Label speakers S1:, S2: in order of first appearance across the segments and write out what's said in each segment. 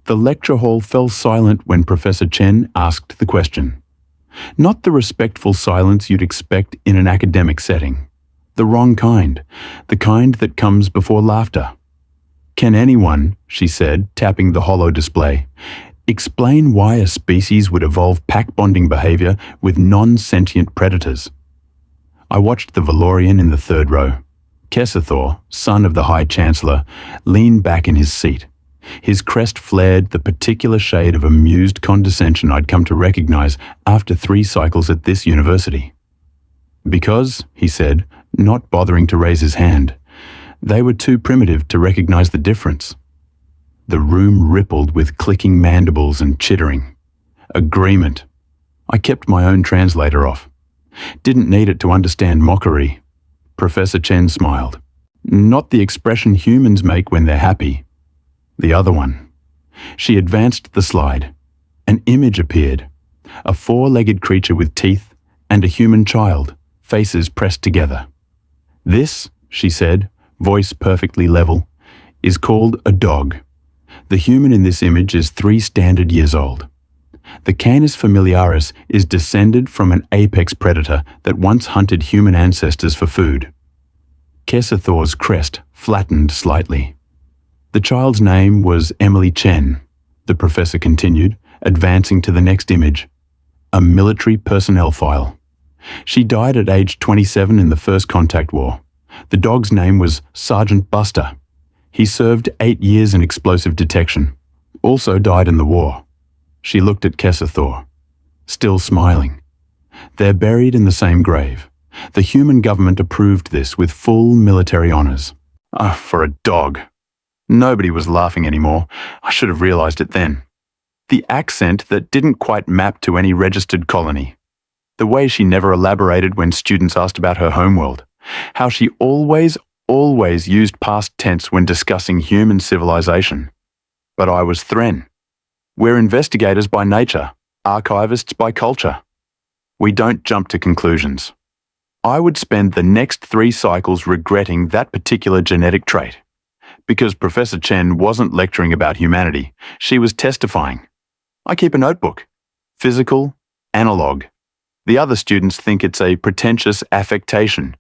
S1: The lecture hall fell silent when Professor Chen asked the question. Not the respectful silence you'd expect in an academic setting. The wrong kind, the kind that comes before laughter. "Can anyone," she said, tapping the hollow display, "explain why a species would evolve pack-bonding behavior with non-sentient predators?" I watched the Valorian in the third row. Kesethor, son of the High Chancellor, leaned back in his seat. His crest flared the particular shade of amused condescension I'd come to recognize after 3 cycles at this university. "Because," he said, not bothering to raise his hand, "they were too primitive to recognize the difference." The room rippled with clicking mandibles and chittering. Agreement. I kept my own translator off. Didn't need it to understand mockery. Professor Chen smiled. "Not the expression humans make when they're happy. The other one." She advanced the slide. An image appeared. A 4-legged creature with teeth and a human child, faces pressed together. "This," she said, voice perfectly level, "is called a dog. The human in this image is 3 standard years old. The Canis familiaris is descended from an apex predator that once hunted human ancestors for food." Kesethor's crest flattened slightly. "The child's name was Emily Chen," the professor continued, advancing to the next image. A military personnel file. "She died at age 27 in the First Contact War. The dog's name was Sergeant Buster. He served 8 years in explosive detection. Also died in the war." She looked at Kesethor, still smiling. "They're buried in the same grave. The human government approved this with full military honors." For a dog. Nobody was laughing anymore. I should have realized it then. The accent that didn't quite map to any registered colony. The way she never elaborated when students asked about her homeworld. How she always used past tense when discussing human civilization. But I was Thren. We're investigators by nature, archivists by culture. We don't jump to conclusions. I would spend the next 3 cycles regretting that particular genetic trait. Because Professor Chen wasn't lecturing about humanity, she was testifying. I keep a notebook. Physical, analog. The other students think it's a pretentious affectation.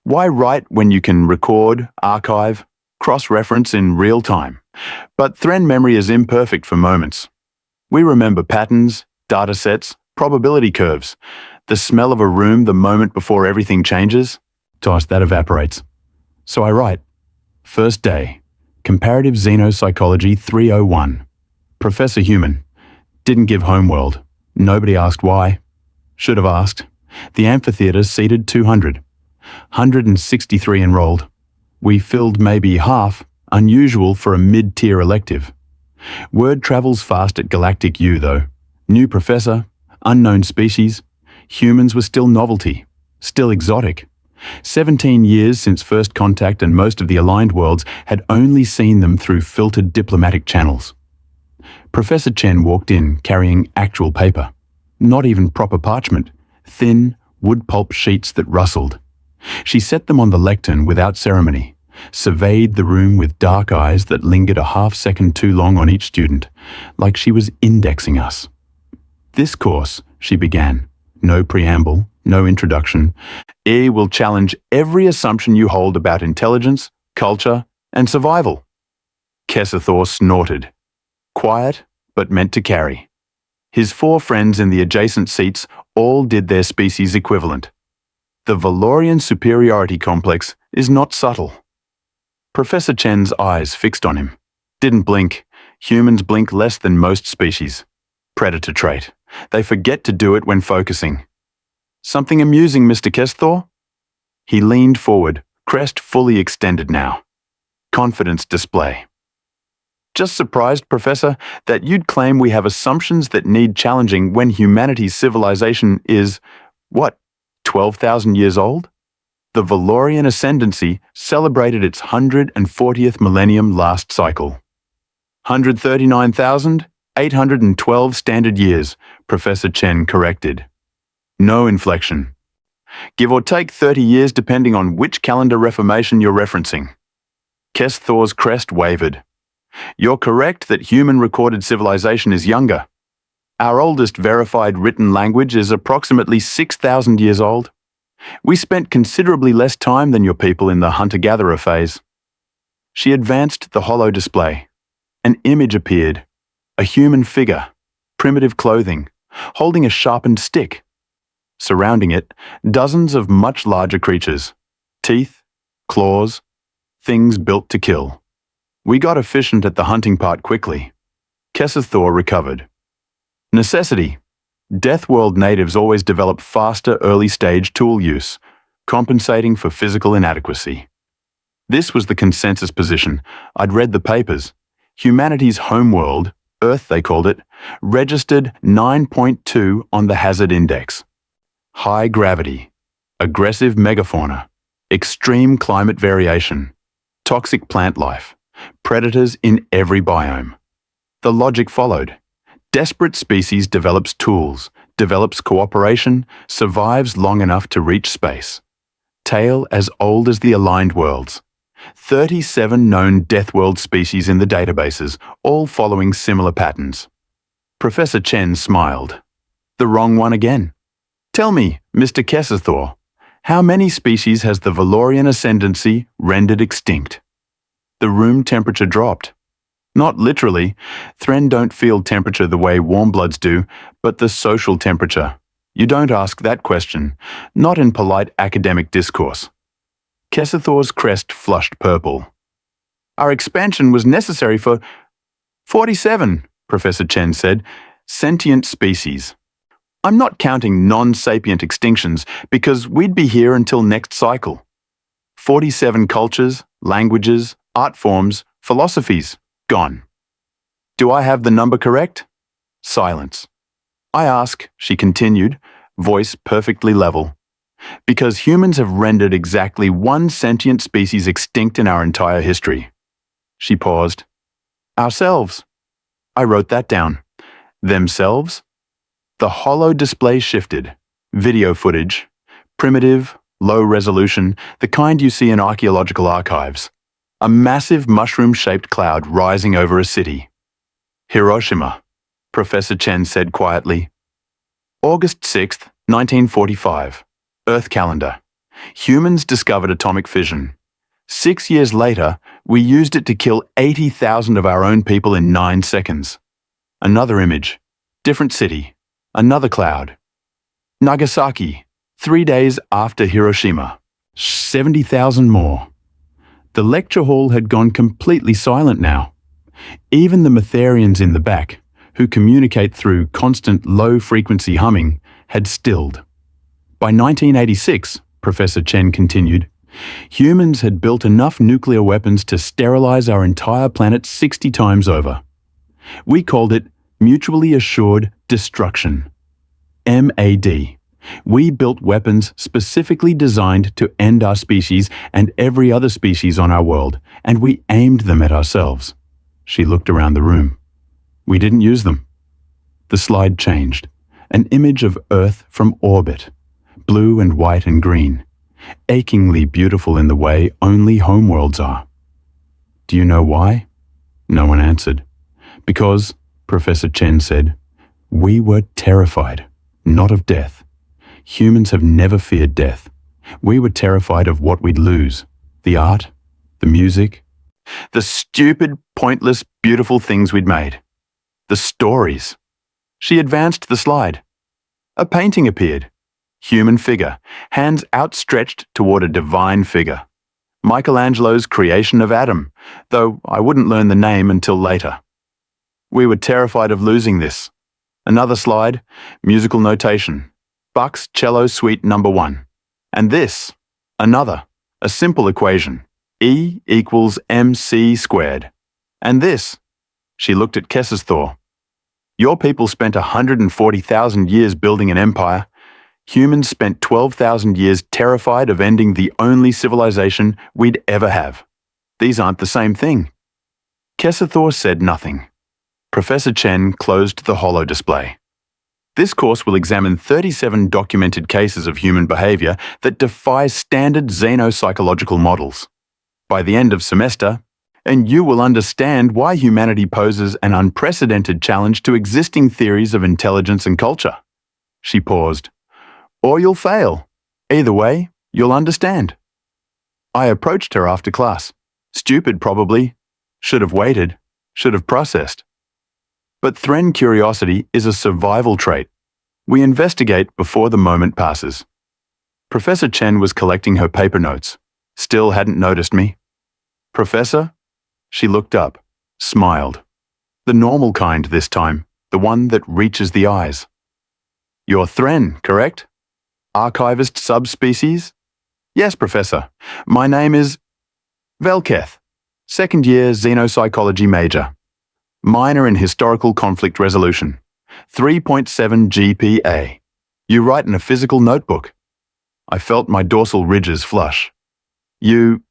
S1: Why write when you can record, archive, cross-reference in real time? But Thren memory is imperfect for moments. We remember patterns, data sets, probability curves, the smell of a room the moment before everything changes. Toss, that evaporates. So I write. First day. Comparative Xenopsychology 301. Professor Human. Didn't give homeworld. Nobody asked why. Should have asked. The amphitheater seated 200. 163 enrolled. We filled maybe half, unusual for a mid-tier elective. Word travels fast at Galactic U, though. New professor, unknown species. Humans were still novelty, still exotic. 17 years since first contact, and most of the aligned worlds had only seen them through filtered diplomatic channels. Professor Chen walked in carrying actual paper. Not even proper parchment, thin, wood pulp sheets that rustled. She set them on the lectern without ceremony, surveyed the room with dark eyes that lingered a half-second too long on each student, like she was indexing us. "This course," she began, no preamble, no introduction, will challenge every assumption you hold about intelligence, culture, and survival." Kesethor snorted. Quiet, but meant to carry. His 4 friends in the adjacent seats all did their species equivalent. The Valorian superiority complex is not subtle. Professor Chen's eyes fixed on him. Didn't blink. Humans blink less than most species. Predator trait. They forget to do it when focusing. "Something amusing, Mr. Kesethor?" He leaned forward, crest fully extended now. Confidence display. "Just surprised, Professor, that you'd claim we have assumptions that need challenging when humanity's civilization is, 12,000 years old? The Valorian ascendancy celebrated its 140th millennium last cycle. 139,812 standard years," Professor Chen corrected. No inflection. "Give or take 30 years depending on which calendar reformation you're referencing." Kesethor's crest wavered. You're correct that human recorded civilization is younger. Our oldest verified written language is approximately 6,000 years old. We spent considerably less time than your people in the hunter-gatherer phase. She advanced the holo display. An image appeared, a human figure, primitive clothing, holding a sharpened stick. Surrounding it, dozens of much larger creatures, teeth, claws, things built to kill. We got efficient at the hunting part quickly. Thor recovered. Necessity. Death World natives always develop faster early-stage tool use, compensating for physical inadequacy. This was the consensus position. I'd read the papers. Humanity's homeworld, Earth they called it, registered 9.2 on the hazard index. High gravity, aggressive megafauna, extreme climate variation, toxic plant life, predators in every biome. The logic followed. Desperate species develops tools, develops cooperation, survives long enough to reach space. Tale as old as the aligned worlds. 37 known Death World species in the databases, all following similar patterns. Professor Chen smiled. The wrong one again. Tell me, Mr. Thor, how many species has the Valorian ascendancy rendered extinct? The room temperature dropped. Not literally. Thren don't feel temperature the way warmbloods do, but the social temperature. You don't ask that question, not in polite academic discourse. Thor's crest flushed purple. Our expansion was necessary for 47, Professor Chen said, sentient species. I'm not counting non-sapient extinctions because we'd be here until next cycle. 47 cultures, languages, art forms, philosophies. Gone. Do I have the number correct? Silence. I ask, she continued, voice perfectly level, because humans have rendered exactly one sentient species extinct in our entire history. She paused. Ourselves. I wrote that down. Themselves? The holo display shifted. Video footage. Primitive, low resolution, the kind you see in archaeological archives. A massive mushroom-shaped cloud rising over a city. Hiroshima, Professor Chen said quietly. August 6th, 1945. Earth calendar. Humans discovered atomic fission. 6 years later, we used it to kill 80,000 of our own people in 9 seconds. Another image. Different city. Another cloud. Nagasaki. 3 days after Hiroshima. 70,000 more. The lecture hall had gone completely silent now. Even the Metherians in the back, who communicate through constant low-frequency humming, had stilled. By 1986, Professor Chen continued, humans had built enough nuclear weapons to sterilize our entire planet 60 times over. We called it Mutually Assured Destruction. MAD. We built weapons specifically designed to end our species and every other species on our world, and we aimed them at ourselves. She looked around the room. We didn't use them. The slide changed. An image of Earth from orbit, blue and white and green, achingly beautiful in the way only homeworlds are. Do you know why? No one answered. Because, Professor Chen said, we were terrified, not of death. Humans have never feared death. We were terrified of what we'd lose. The art, the music, the stupid, pointless, beautiful things we'd made. The stories. She advanced the slide. A painting appeared. Human figure, hands outstretched toward a divine figure. Michelangelo's creation of Adam, though I wouldn't learn the name until later. We were terrified of losing this. Another slide, musical notation. Bach's Cello Suite No. 1. And this, another, a simple equation. E equals mc squared. And this, she looked at Thor. Your people spent 140,000 years building an empire. Humans spent 12,000 years terrified of ending the only civilization we'd ever have. These aren't the same thing. Thor said nothing. Professor Chen closed the holo display. This course will examine 37 documented cases of human behavior that defy standard xenopsychological models. By the end of semester, and you will understand why humanity poses an unprecedented challenge to existing theories of intelligence and culture. She paused. Or you'll fail. Either way, you'll understand. I approached her after class. Stupid, probably. Should have waited. Should have processed. But Thren curiosity is a survival trait. We investigate before the moment passes. Professor Chen was collecting her paper notes. Still hadn't noticed me. Professor? She looked up, smiled. The normal kind this time, the one that reaches the eyes. You're Thren, correct? Archivist subspecies? Yes, Professor. My name is Velketh, second year xenopsychology major. Minor in historical conflict resolution. 3.7 GPA. You write in a physical notebook. I felt my dorsal ridges flush. You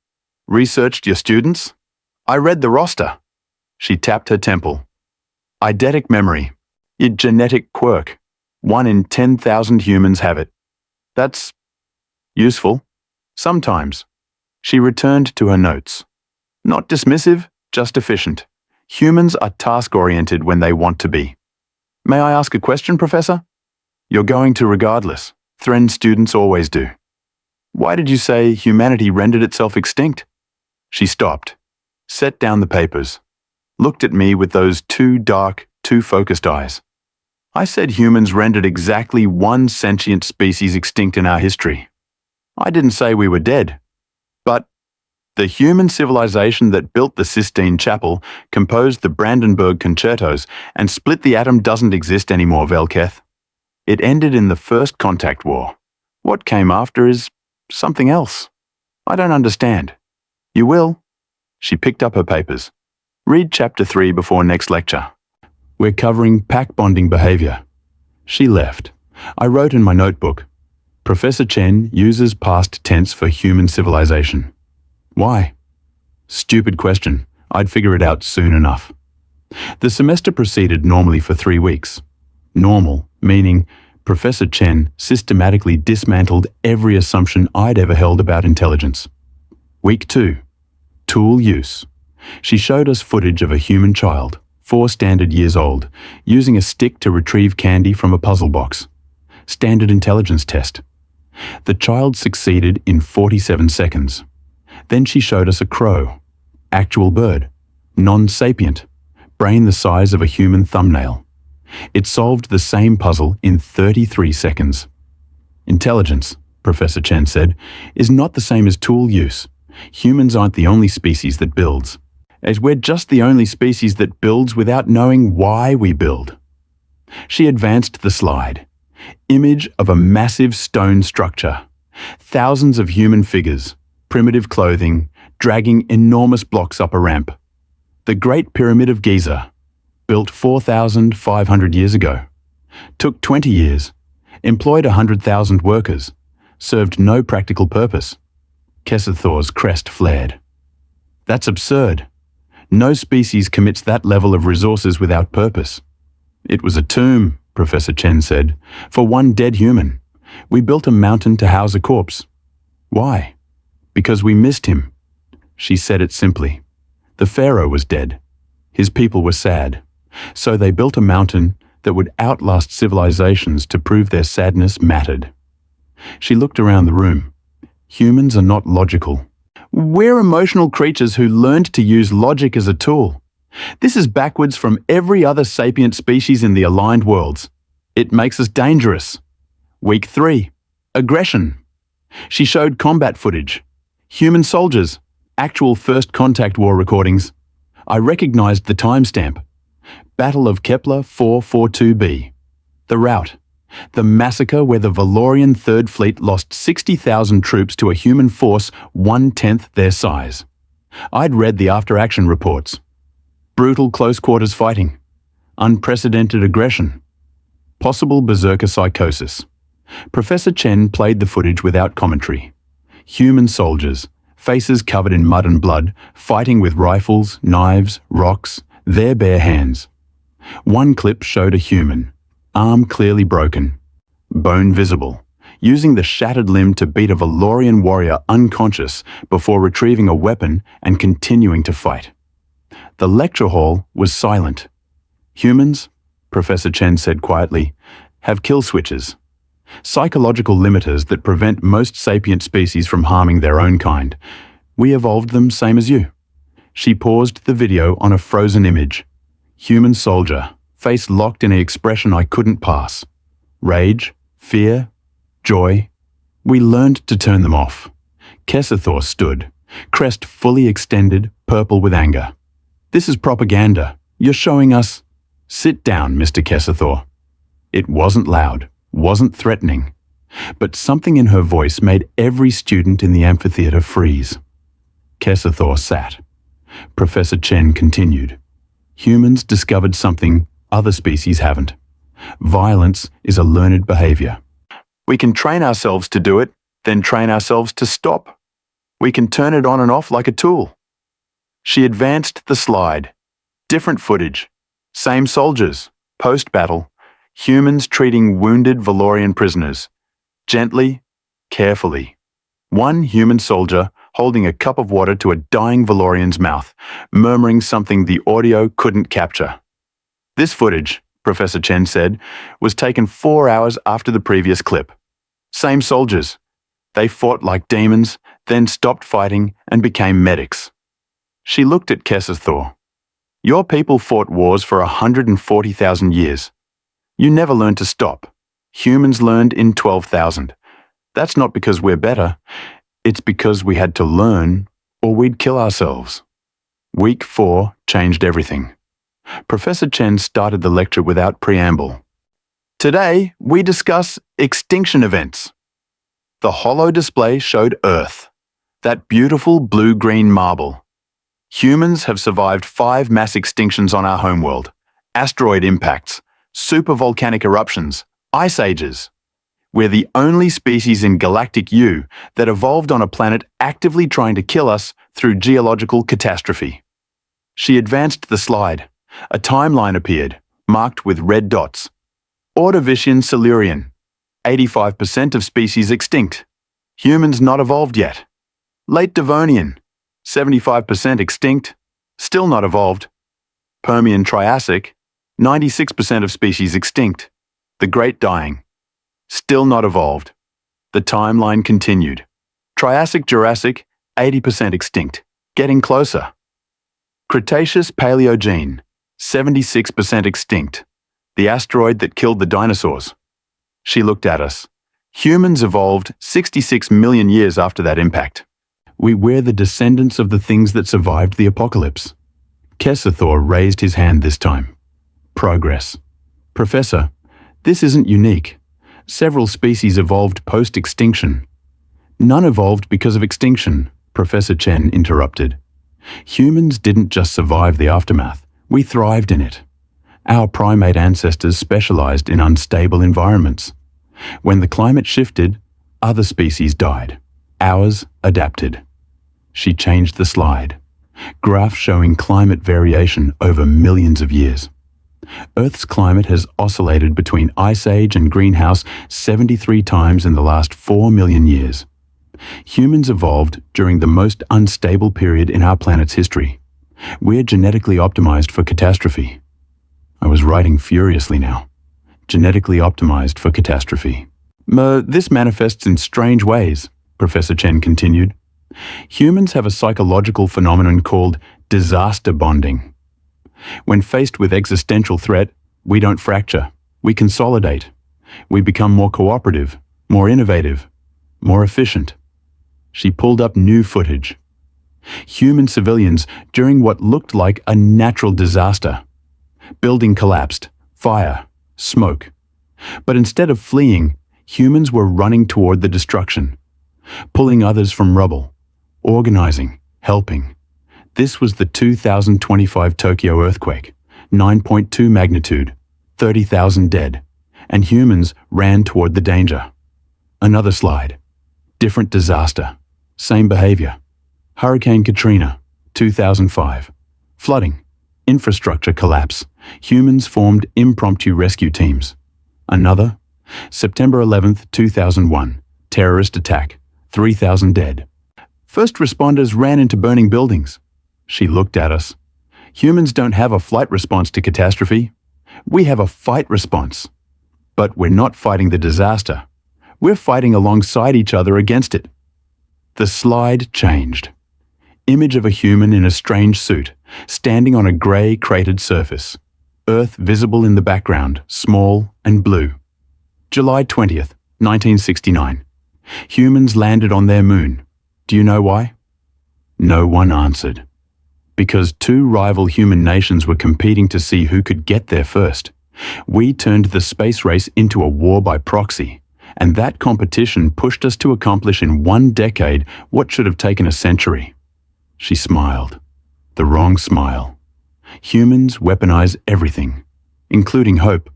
S1: researched your students? I read the roster. She tapped her temple. Eidetic memory. Your genetic quirk. 1 in 10,000 humans have it. That's useful. Sometimes. She returned to her notes. Not dismissive, just efficient. Humans are task-oriented when they want to be. May I ask a question, Professor? You're going to regardless. Thren students always do. Why did you say humanity rendered itself extinct? She stopped, set down the papers, looked at me with those too dark, too focused eyes. I said humans rendered exactly one sentient species extinct in our history. I didn't say we were dead. But the human civilization that built the Sistine Chapel, composed the Brandenburg Concertos, and split the atom doesn't exist anymore, Velketh. It ended in the First Contact War. What came after is something else. I don't understand. You will? She picked up her papers. Read chapter 3 before next lecture. We're covering pack bonding behavior. She left. I wrote in my notebook, Professor Chen uses past tense for human civilization. Why? Stupid question. I'd figure it out soon enough. The semester proceeded normally for 3 weeks. Normal, meaning Professor Chen systematically dismantled every assumption I'd ever held about intelligence. Week 2. Tool use. She showed us footage of a human child, 4 standard years old, using a stick to retrieve candy from a puzzle box. Standard intelligence test. The child succeeded in 47 seconds. Then she showed us a crow, actual bird, non-sapient, brain the size of a human thumbnail. It solved the same puzzle in 33 seconds. Intelligence, Professor Chen said, is not the same as tool use. Humans aren't the only species that builds, as we're just the only species that builds without knowing why we build. She advanced the slide. Image of a massive stone structure. Thousands of human figures, primitive clothing, dragging enormous blocks up a ramp. The Great Pyramid of Giza, built 4,500 years ago. Took 20 years. Employed 100,000 workers. Served no practical purpose. Kesethor's crest flared. That's absurd. No species commits that level of resources without purpose. It was a tomb, Professor Chen said, for one dead human. We built a mountain to house a corpse. Why? Because we missed him. She said it simply. The pharaoh was dead. His people were sad. So they built a mountain that would outlast civilizations to prove their sadness mattered. She looked around the room. Humans are not logical. We're emotional creatures who learned to use logic as a tool. This is backwards from every other sapient species in the aligned worlds. It makes us dangerous. Week 3. Aggression. She showed combat footage. Human soldiers. Actual First Contact War recordings. I recognized the timestamp. Battle of Kepler 442b. The route. The massacre where the Valorian Third Fleet lost 60,000 troops to a human force 1/10 their size. I'd read the after-action reports. Brutal close-quarters fighting. Unprecedented aggression. Possible berserker psychosis. Professor Chen played the footage without commentary. Human soldiers, faces covered in mud and blood, fighting with rifles, knives, rocks, their bare hands. One clip showed a human, arm clearly broken, bone visible, using the shattered limb to beat a Valorian warrior unconscious before retrieving a weapon and continuing to fight. The lecture hall was silent. Humans, Professor Chen said quietly, have kill switches. Psychological limiters that prevent most sapient species from harming their own kind. We evolved them same as you. She paused the video on a frozen image. Human soldier, face locked in an expression I couldn't pass. Rage, fear, joy. We learned to turn them off. Kessathor stood, crest fully extended, purple with anger. This is propaganda. You're showing us... Sit down, Mr. Kessathor. It wasn't loud, wasn't threatening, but something in her voice made every student in the amphitheater freeze. Kessathor sat. Professor Chen continued. Humans discovered something other species haven't. Violence is a learned behavior. We can train ourselves to do it, then train ourselves to stop. We can turn it on and off like a tool. She advanced the slide. Different footage. Same soldiers. Post-battle. Humans treating wounded Valorian prisoners. Gently, carefully. One human soldier holding a cup of water to a dying Valorian's mouth, murmuring something the audio couldn't capture. This footage, Professor Chen said, was taken 4 hours after the previous clip. Same soldiers. They fought like demons, then stopped fighting and became medics. She looked at Kessathor. Your people fought wars for 140,000 years. You never learned to stop. Humans learned in 12,000. That's not because we're better. It's because we had to learn or we'd kill ourselves. Week 4 changed everything. Professor Chen started the lecture without preamble. Today, we discuss extinction events. The hollow display showed Earth, that beautiful blue-green marble. Humans have survived 5 mass extinctions on our homeworld, asteroid impacts, supervolcanic eruptions, ice ages. We're the only species in galactic U that evolved on a planet actively trying to kill us through geological catastrophe. She advanced the slide. A timeline appeared, marked with red dots. Ordovician Silurian, 85% of species extinct. Humans not evolved yet. Late Devonian, 75% extinct, still not evolved. Permian Triassic, 96% of species extinct. The Great Dying, still not evolved. The timeline continued. Triassic Jurassic, 80% extinct, getting closer. Cretaceous Paleogene, 76% extinct. The asteroid that killed the dinosaurs. She looked at us. Humans evolved 66 million years after that impact. We're the descendants of the things that survived the apocalypse. Kessathor raised his hand this time. Progress. Professor, this isn't unique. Several species evolved post-extinction. None evolved because of extinction, Professor Chen interrupted. Humans didn't just survive the aftermath. We thrived in it. Our primate ancestors specialized in unstable environments. When the climate shifted, other species died. Ours adapted. She changed the slide. Graph showing climate variation over millions of years. Earth's climate has oscillated between Ice Age and greenhouse 73 times in the last 4 million years. Humans evolved during the most unstable period in our planet's history. We're genetically optimized for catastrophe. I was writing furiously now. Genetically optimized for catastrophe. This manifests in strange ways, Professor Chen continued. Humans have a psychological phenomenon called disaster bonding. When faced with existential threat, we don't fracture. We consolidate. We become more cooperative, more innovative, more efficient. She pulled up new footage. Human civilians during what looked like a natural disaster. Building collapsed, fire, smoke. But instead of fleeing, humans were running toward the destruction, pulling others from rubble, organizing, helping. This was the 2025 Tokyo earthquake, 9.2 magnitude, 30,000 dead, and humans ran toward the danger. Another slide. Different disaster, same behavior. Hurricane Katrina, 2005. Flooding, infrastructure collapse. Humans formed impromptu rescue teams. Another, September 11th, 2001. Terrorist attack, 3,000 dead. First responders ran into burning buildings. She looked at us. Humans don't have a flight response to catastrophe. We have a fight response. But we're not fighting the disaster. We're fighting alongside each other against it. The slide changed. Image of a human in a strange suit, standing on a grey cratered surface. Earth visible in the background, small and blue. July 20th, 1969. Humans landed on their moon. Do you know why? No one answered. Because two rival human nations were competing to see who could get there first. We turned the space race into a war by proxy, and that competition pushed us to accomplish in 1 decade what should have taken a century. She smiled. The wrong smile. Humans weaponize everything, including hope.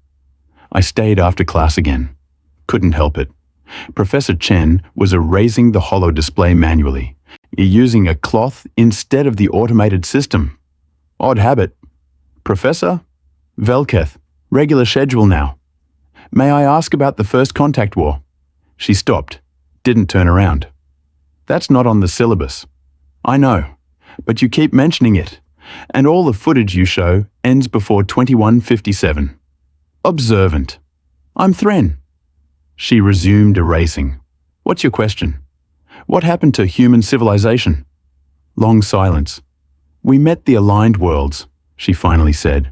S1: I stayed after class again. Couldn't help it. Professor Chen was erasing the holo display manually, using a cloth instead of the automated system. Odd habit. Professor? Velketh, regular schedule now. May I ask about the First Contact War? She stopped, didn't turn around. That's not on the syllabus. I know, but you keep mentioning it, and all the footage you show ends before 2157. Observant. I'm Thren. She resumed erasing. What's your question? What happened to human civilization? Long silence. We met the aligned worlds, she finally said.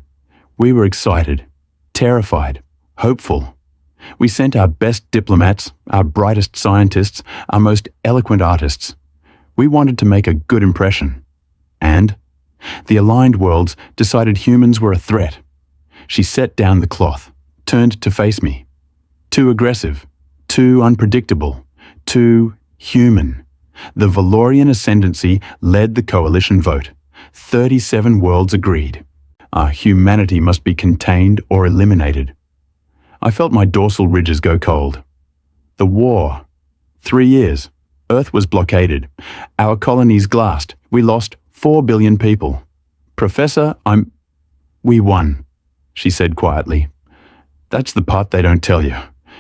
S1: We were excited, terrified, hopeful. We sent our best diplomats, our brightest scientists, our most eloquent artists. We wanted to make a good impression. And the aligned worlds decided humans were a threat. She set down the cloth, turned to face me. Too aggressive, too unpredictable, too human. The Valorian ascendancy led the coalition vote. 37 worlds agreed. Our humanity must be contained or eliminated. I felt my dorsal ridges go cold. The war. 3 years. Earth was blockaded. Our colonies glassed. We lost 4 billion people. Professor, We won, she said quietly. That's the part they don't tell you.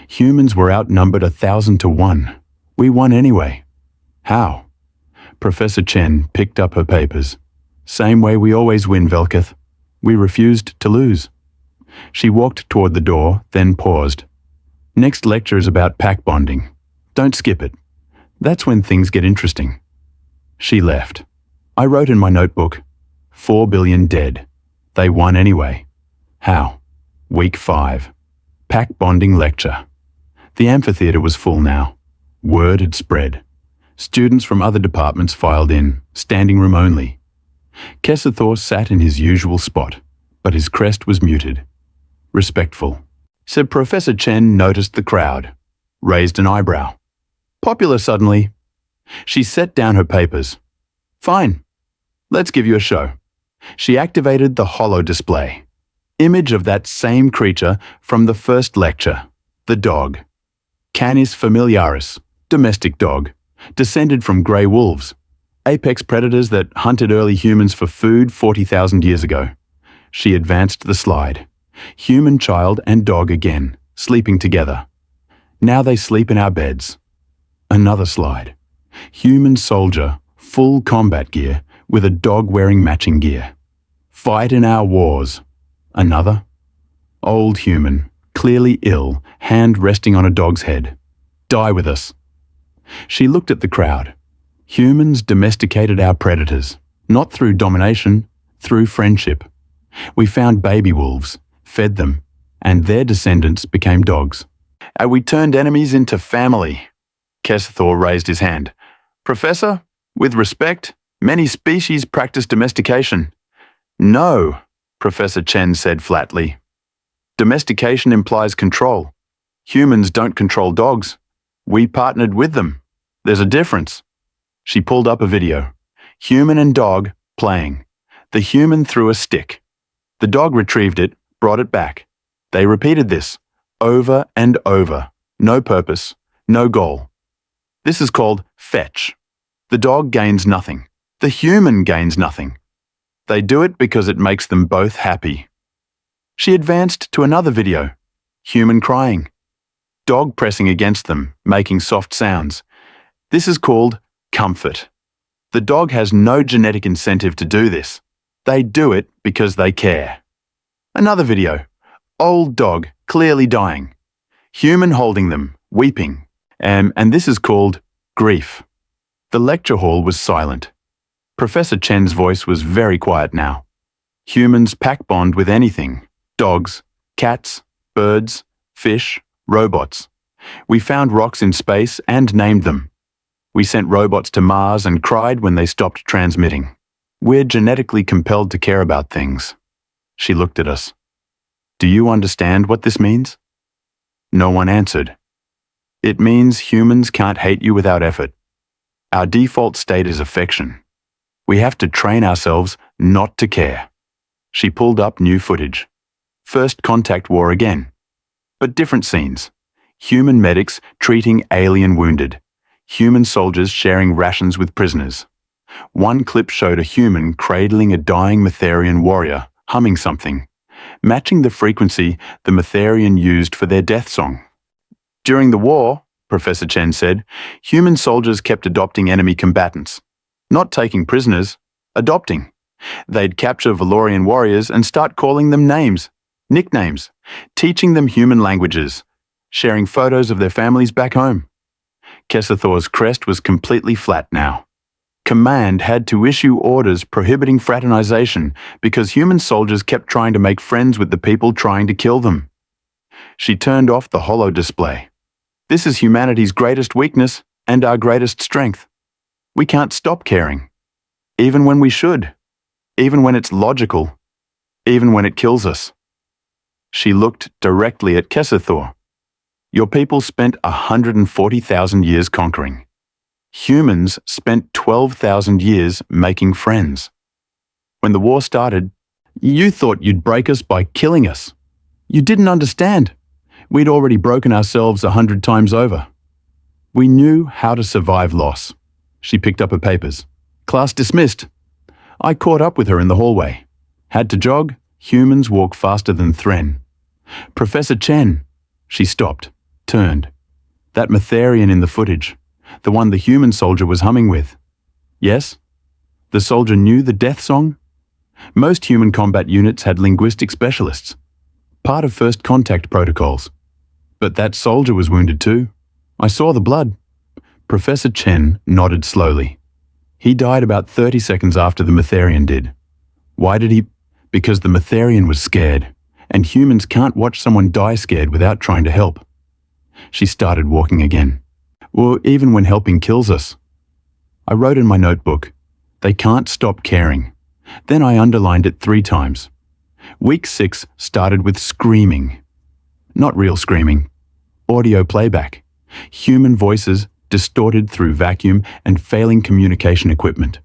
S1: Humans were outnumbered 1,000 to 1. We won anyway. How? Professor Chen picked up her papers. Same way we always win, Velketh. We refused to lose. She walked toward the door, then paused. Next lecture is about pack bonding. Don't skip it. That's when things get interesting. She left. I wrote in my notebook, 4 billion dead. They won anyway. How? Week 5. Pack bonding lecture. The amphitheater was full now. Word had spread. Students from other departments filed in, standing room only. Kesethor sat in his usual spot, but his crest was muted. Respectful. Said Professor Chen noticed the crowd. Raised an eyebrow. Popular suddenly. She set down her papers. Fine. Let's give you a show. She activated the holo display. Image of that same creature from the first lecture. The dog. Canis familiaris. Domestic dog. Descended from grey wolves. Apex predators that hunted early humans for food 40,000 years ago. She advanced the slide. Human child and dog again, sleeping together. Now they sleep in our beds. Another slide. Human soldier, full combat gear, with a dog wearing matching gear. Fight in our wars. Another. Old human, clearly ill, hand resting on a dog's head. Die with us. She looked at the crowd. Humans domesticated our predators, not through domination, through friendship. We found baby wolves, fed them, and their descendants became dogs. And we turned enemies into family. Kesethor raised his hand. Professor, with respect, many species practice domestication. No, Professor Chen said flatly. Domestication implies control. Humans don't control dogs. We partnered with them. There's a difference. She pulled up a video. Human and dog playing. The human threw a stick. The dog retrieved it, brought it back. They repeated this, over and over. No purpose, no goal. This is called fetch. The dog gains nothing. The human gains nothing. They do it because it makes them both happy. She advanced to another video. Human crying. Dog pressing against them, making soft sounds. This is called comfort. The dog has no genetic incentive to do this. They do it because they care. Another video. Old dog, clearly dying. Human holding them, weeping. And this is called grief. The lecture hall was silent. Professor Chen's voice was very quiet now. Humans pack bond with anything. Dogs, cats, birds, fish, robots. We found rocks in space and named them. We sent robots to Mars and cried when they stopped transmitting. We're genetically compelled to care about things. She looked at us. Do you understand what this means? No one answered. It means humans can't hate you without effort. Our default state is affection. We have to train ourselves not to care. She pulled up new footage. First contact war again. But different scenes. Human medics treating alien wounded. Human soldiers sharing rations with prisoners. One clip showed a human cradling a dying Metherian warrior, humming something, matching the frequency the Metherian used for their death song. During the war, Professor Chen said, human soldiers kept adopting enemy combatants. Not taking prisoners, adopting. They'd capture Valorian warriors and start calling them names, nicknames, teaching them human languages, sharing photos of their families back home. Kessathor's crest was completely flat now. Command had to issue orders prohibiting fraternization because human soldiers kept trying to make friends with the people trying to kill them. She turned off the holo display. This is humanity's greatest weakness and our greatest strength. We can't stop caring, even when we should, even when it's logical, even when it kills us. She looked directly at Kessathor. Your people spent 140,000 years conquering. Humans spent 12,000 years making friends. When the war started, you thought you'd break us by killing us. You didn't understand. We'd already broken ourselves 100 times over. We knew how to survive loss. She picked up her papers. Class dismissed. I caught up with her in the hallway. Had to jog. Humans walk faster than Thren. Professor Chen. She stopped, turned. That Metherian in the footage. The one the human soldier was humming with. Yes? The soldier knew the death song? Most human combat units had linguistic specialists. Part of first contact protocols. But that soldier was wounded too. I saw the blood. Professor Chen nodded slowly. He died about 30 seconds after the Metherian did. Why did he? Because the Metherian was scared, and humans can't watch someone die scared without trying to help. She started walking again. Well, even when helping kills us. I wrote in my notebook, they can't stop caring. Then I underlined it 3 times. Week 6 started with screaming. Not real screaming. Audio playback. Human voices distorted through vacuum and failing communication equipment.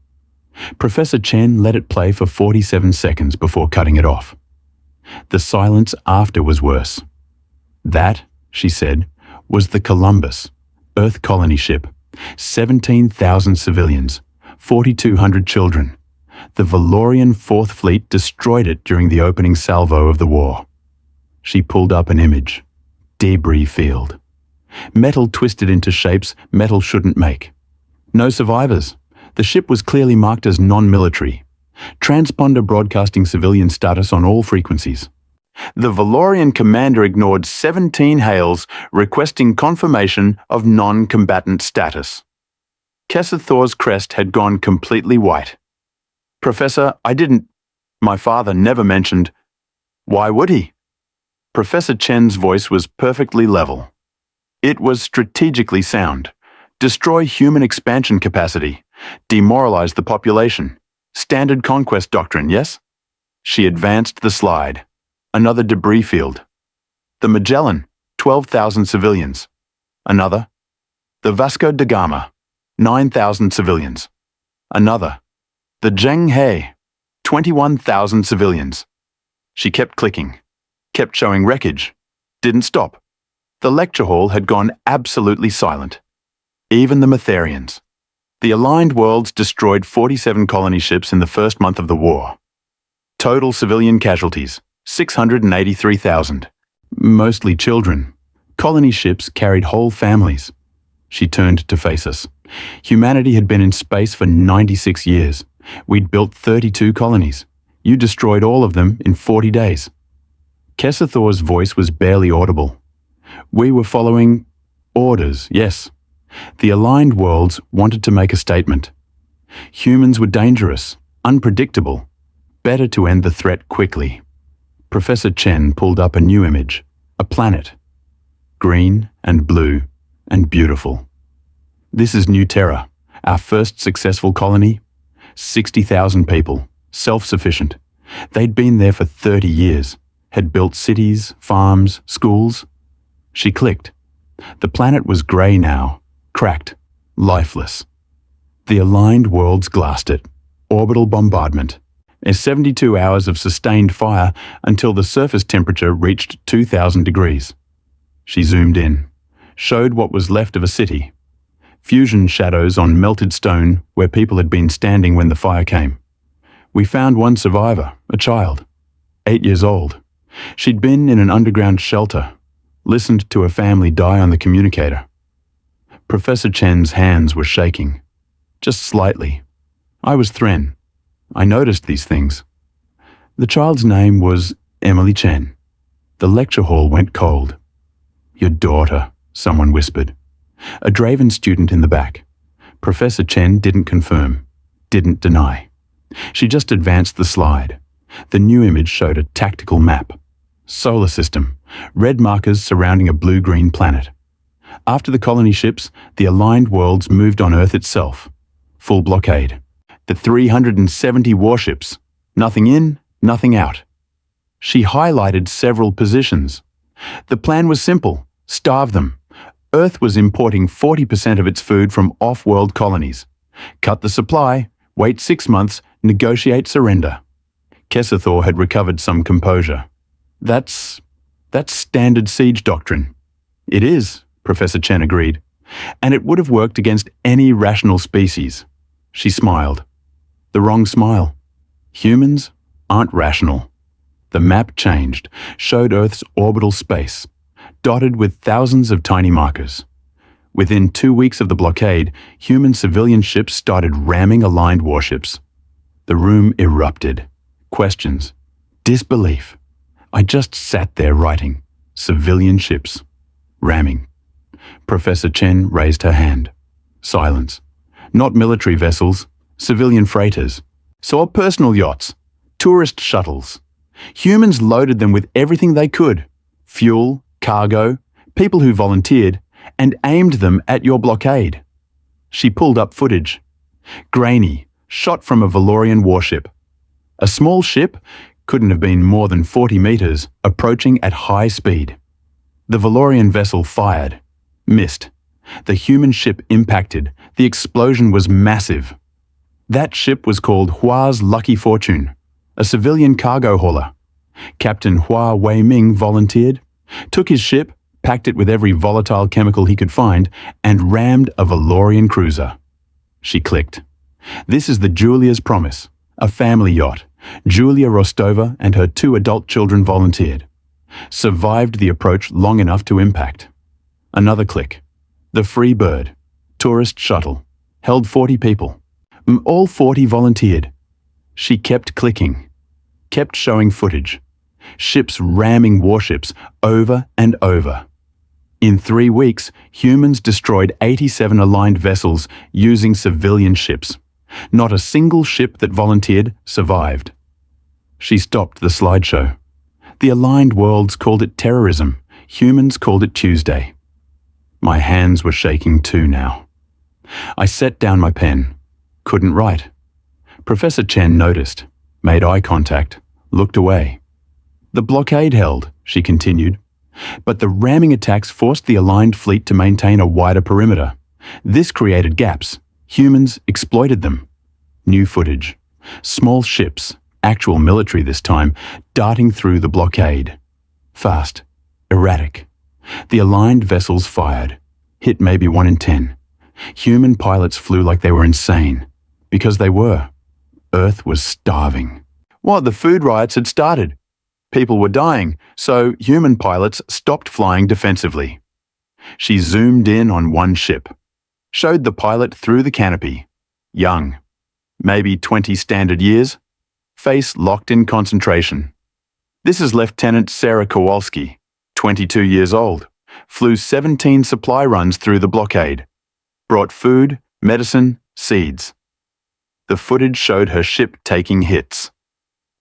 S1: Professor Chen let it play for 47 seconds before cutting it off. The silence after was worse. That, she said, was the Columbus, Earth colony ship. 17,000 civilians, 4,200 children. The Valorian Fourth Fleet destroyed it during the opening salvo of the war. She pulled up an image. Debris field. Metal twisted into shapes metal shouldn't make. No survivors. The ship was clearly marked as non-military. Transponder broadcasting civilian status on all frequencies. The Valorian commander ignored 17 hails requesting confirmation of non-combatant status. Kessathor's crest had gone completely white. Professor, my father never mentioned. Why would he? Professor Chen's voice was perfectly level. It was strategically sound. Destroy human expansion capacity. Demoralize the population. Standard conquest doctrine, yes? She advanced the slide. Another debris field. The Magellan, 12,000 civilians. Another. The Vasco da Gama, 9,000 civilians. Another. The Zheng He, 21,000 civilians. She kept clicking, kept showing wreckage, didn't stop. The lecture hall had gone absolutely silent. Even the Metherians. The aligned worlds destroyed 47 colony ships in the first month of the war. Total civilian casualties, 683,000. Mostly children. Colony ships carried whole families. She turned to face us. Humanity had been in space for 96 years. We'd built 32 colonies. You destroyed all of them in 40 days. Kessathor's voice was barely audible. We were following orders, yes. The aligned worlds wanted to make a statement. Humans were dangerous, unpredictable. Better to end the threat quickly. Professor Chen pulled up a new image, a planet. Green and blue and beautiful. This is New Terra, our first successful colony. 60,000 people, self-sufficient. They'd been there for 30 years, had built cities, farms, schools. She clicked. The planet was grey now, cracked, lifeless. The aligned worlds glassed it. Orbital bombardment. 72 hours of sustained fire until the surface temperature reached 2,000 degrees. She zoomed in, showed what was left of a city. Fusion shadows on melted stone where people had been standing when the fire came. We found one survivor, a child, 8 years old. She'd been in an underground shelter, listened to her family die on the communicator. Professor Chen's hands were shaking, just slightly. I was Thren. I noticed these things. The child's name was Emily Chen. The lecture hall went cold. Your daughter, someone whispered. A Draven student in the back. Professor Chen didn't confirm, didn't deny. She just advanced the slide. The new image showed a tactical map. Solar system, red markers surrounding a blue-green planet. After the colony ships, the aligned worlds moved on Earth itself. Full blockade. The 370 warships. Nothing in, nothing out. She highlighted several positions. The plan was simple. Starve them. Earth was importing 40% of its food from off-world colonies. Cut the supply, wait 6 months, negotiate surrender. Kessathor had recovered some composure. That's standard siege doctrine. It is, Professor Chen agreed. And it would have worked against any rational species. She smiled. The wrong smile. Humans aren't rational. The map changed, showed Earth's orbital space, dotted with thousands of tiny markers. Within 2 weeks of the blockade, human civilian ships started ramming aligned warships. The room erupted. Questions. Disbelief. I just sat there writing. Civilian ships. Ramming. Professor Chen raised her hand. Silence. Not military vessels. Civilian freighters. Saw personal yachts. Tourist shuttles. Humans loaded them with everything they could. Fuel, cargo, people who volunteered, and aimed them at your blockade. She pulled up footage. Grainy, shot from a Valorian warship. A small ship, couldn't have been more than 40 meters, approaching at high speed. The Valorian vessel fired. Missed. The human ship impacted. The explosion was massive. That ship was called Hua's Lucky Fortune, a civilian cargo hauler. Captain Hua Wei-Ming volunteered, took his ship, packed it with every volatile chemical he could find, and rammed a Valorian cruiser. She clicked. This is the Julia's Promise, a family yacht. Julia Rostova and her 2 adult children volunteered. Survived the approach long enough to impact. Another click. The Free Bird, tourist shuttle, held 40 people. All 40 volunteered. She kept clicking, kept showing footage. Ships ramming warships over and over. In 3 weeks, humans destroyed 87 aligned vessels using civilian ships. Not a single ship that volunteered survived. She stopped the slideshow. The aligned worlds called it terrorism. Humans called it Tuesday. My hands were shaking too now. I set down my pen. Couldn't write. Professor Chen noticed, made eye contact, looked away. The blockade held, she continued. But the ramming attacks forced the aligned fleet to maintain a wider perimeter. This created gaps. Humans exploited them. New footage. Small ships, actual military this time, darting through the blockade. Fast. Erratic. The aligned vessels fired. Hit maybe 1 in 10. Human pilots flew like they were insane. Because they were. Earth was starving. The food riots had started. People were dying, so human pilots stopped flying defensively. She zoomed in on one ship. Showed the pilot through the canopy. Young. Maybe 20 standard years. face locked in concentration. This is Lieutenant Sarah Kowalski, 22 years old, flew 17 supply runs through the blockade, brought food, medicine, seeds. The footage showed her ship taking hits.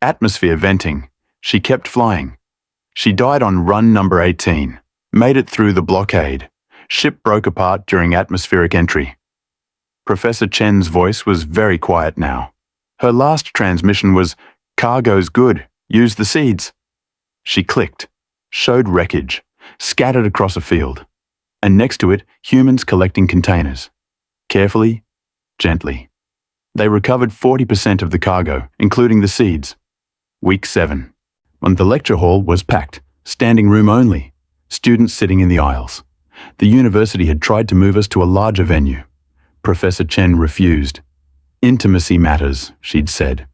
S1: Atmosphere venting. She kept flying. She died on run number 18, made it through the blockade. Ship broke apart during atmospheric entry. Professor Chen's voice was very quiet now. Her last transmission was, "Cargo's good, use the seeds." She clicked, showed wreckage, scattered across a field, and next to it, humans collecting containers. Carefully, gently. They recovered 40% of the cargo, including the seeds. Week 7. And the lecture hall was packed, standing room only, students sitting in the aisles. The university had tried to move us to a larger venue. Professor Chen refused. "Intimacy matters," she'd said.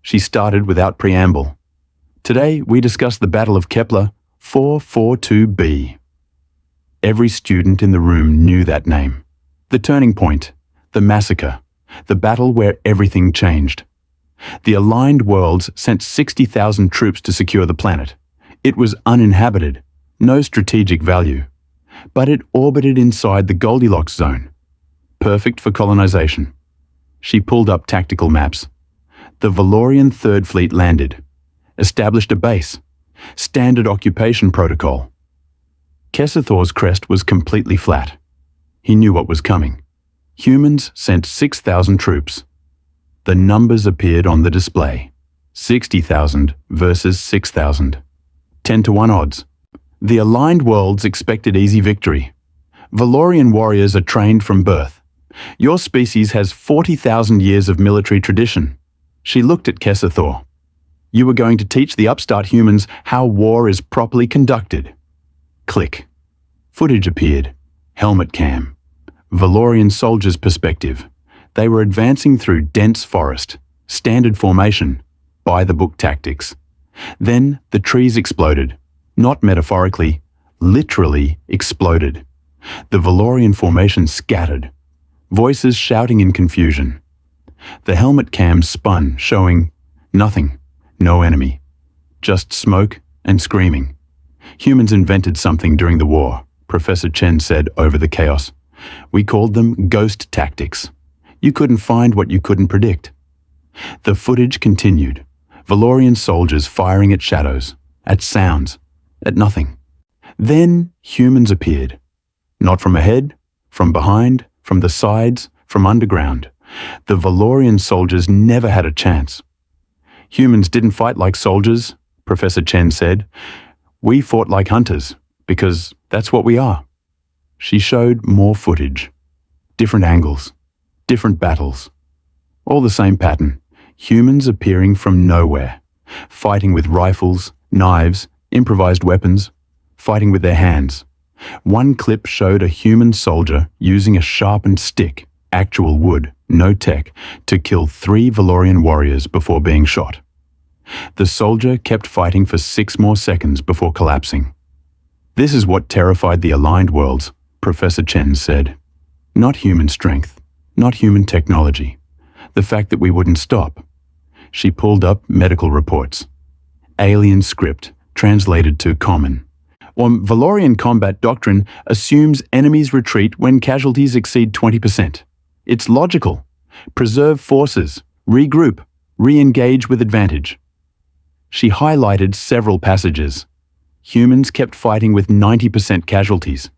S1: She started without preamble. "Today we discuss the Battle of Kepler 442b. Every student in the room knew that name. The turning point, the massacre, the battle where everything changed. The aligned worlds sent 60,000 troops to secure the planet. It was uninhabited, no strategic value. But it orbited inside the Goldilocks zone, perfect for colonization. She pulled up tactical maps. The Valorian Third Fleet landed, established a base, standard occupation protocol. Kessathor's crest was completely flat. He knew what was coming. Humans sent 6,000 troops. The numbers appeared on the display. 60,000 versus 6,000. 10-1 odds. The aligned worlds expected easy victory. Valorian warriors are trained from birth. Your species has 40,000 years of military tradition. She looked at Kessathor. You were going to teach the upstart humans how war is properly conducted. Click. Footage appeared. Helmet cam. Valorian soldiers' perspective. They were advancing through dense forest, standard formation, by-the-book tactics. Then the trees exploded. Not metaphorically, literally exploded. The Valorian formation scattered. Voices shouting in confusion. The helmet cam spun, showing nothing, no enemy. Just smoke and screaming. Humans invented something during the war, Professor Chen said over the chaos. We called them ghost tactics. You couldn't find what you couldn't predict. The footage continued. Valorian soldiers firing at shadows, at sounds, at nothing. Then humans appeared. Not from ahead, from behind, from the sides, from underground. The Valorian soldiers never had a chance. Humans didn't fight like soldiers, Professor Chen said. We fought like hunters, because that's what we are. She showed more footage. Different angles. Different battles. All the same pattern. Humans appearing from nowhere. Fighting with rifles, knives, improvised weapons. Fighting with their hands. One clip showed a human soldier using a sharpened stick, actual wood, no tech, to kill 3 Valorian warriors before being shot. The soldier kept fighting for 6 more seconds before collapsing. This is what terrified the aligned worlds, Professor Chen said. Not human strength, not human technology. The fact that we wouldn't stop. She pulled up medical reports. Alien script, translated to common. Valorian combat doctrine assumes enemies retreat when casualties exceed 20%. It's logical. Preserve forces, regroup, re-engage with advantage. She highlighted several passages. Humans kept fighting with 90% casualties.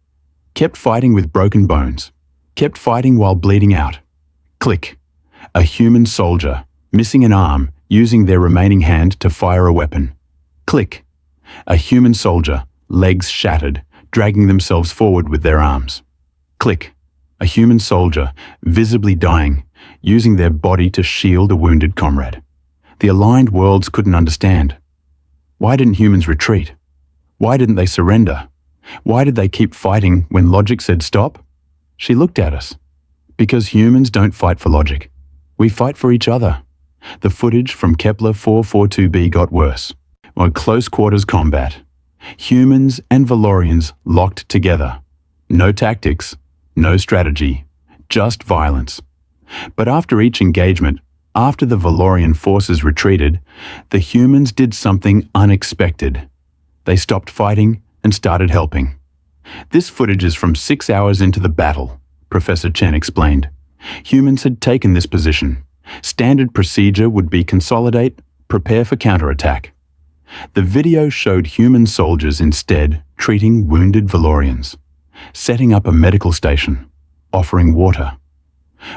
S1: Kept fighting with broken bones. Kept fighting while bleeding out. Click. A human soldier, missing an arm, using their remaining hand to fire a weapon. Click. A human soldier, legs shattered, dragging themselves forward with their arms. Click. A human soldier, visibly dying, using their body to shield a wounded comrade. The aligned worlds couldn't understand. Why didn't humans retreat? Why didn't they surrender? Why did they keep fighting when logic said stop? She looked at us. Because humans don't fight for logic. We fight for each other. The footage from Kepler 442b got worse. On close quarters combat. Humans and Valorians locked together. No tactics, no strategy, just violence. But after each engagement, After the Valorian forces retreated, the humans did something unexpected. They stopped fighting and started helping. This footage is from 6 hours into the battle, Professor Chen explained. Humans had taken this position. Standard procedure would be consolidate, prepare for counterattack. The video showed human soldiers instead treating wounded Valorians, setting up a medical station, offering water.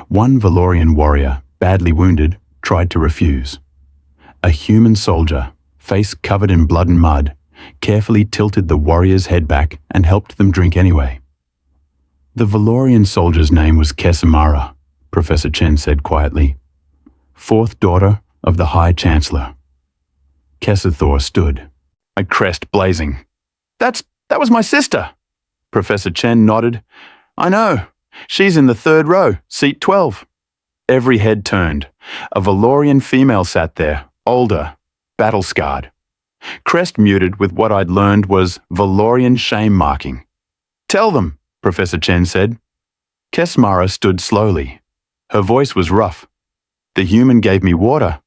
S1: One Valorian warrior, badly wounded, tried to refuse. A human soldier, face covered in blood and mud, carefully tilted the warrior's head back and helped them drink anyway. The Valorian soldier's name was Kesamara, Professor Chen said quietly. Fourth daughter of the High Chancellor. Kesathor stood, a crest blazing. That was my sister. Professor Chen nodded. I know. She's in the third row, seat 12. Every head turned. A Valorian female sat there, older, battle-scarred. Crest muted with what I'd learned was Valorian shame marking. Tell them, Professor Chen said. Kesmara stood slowly. Her voice was rough. The human gave me water,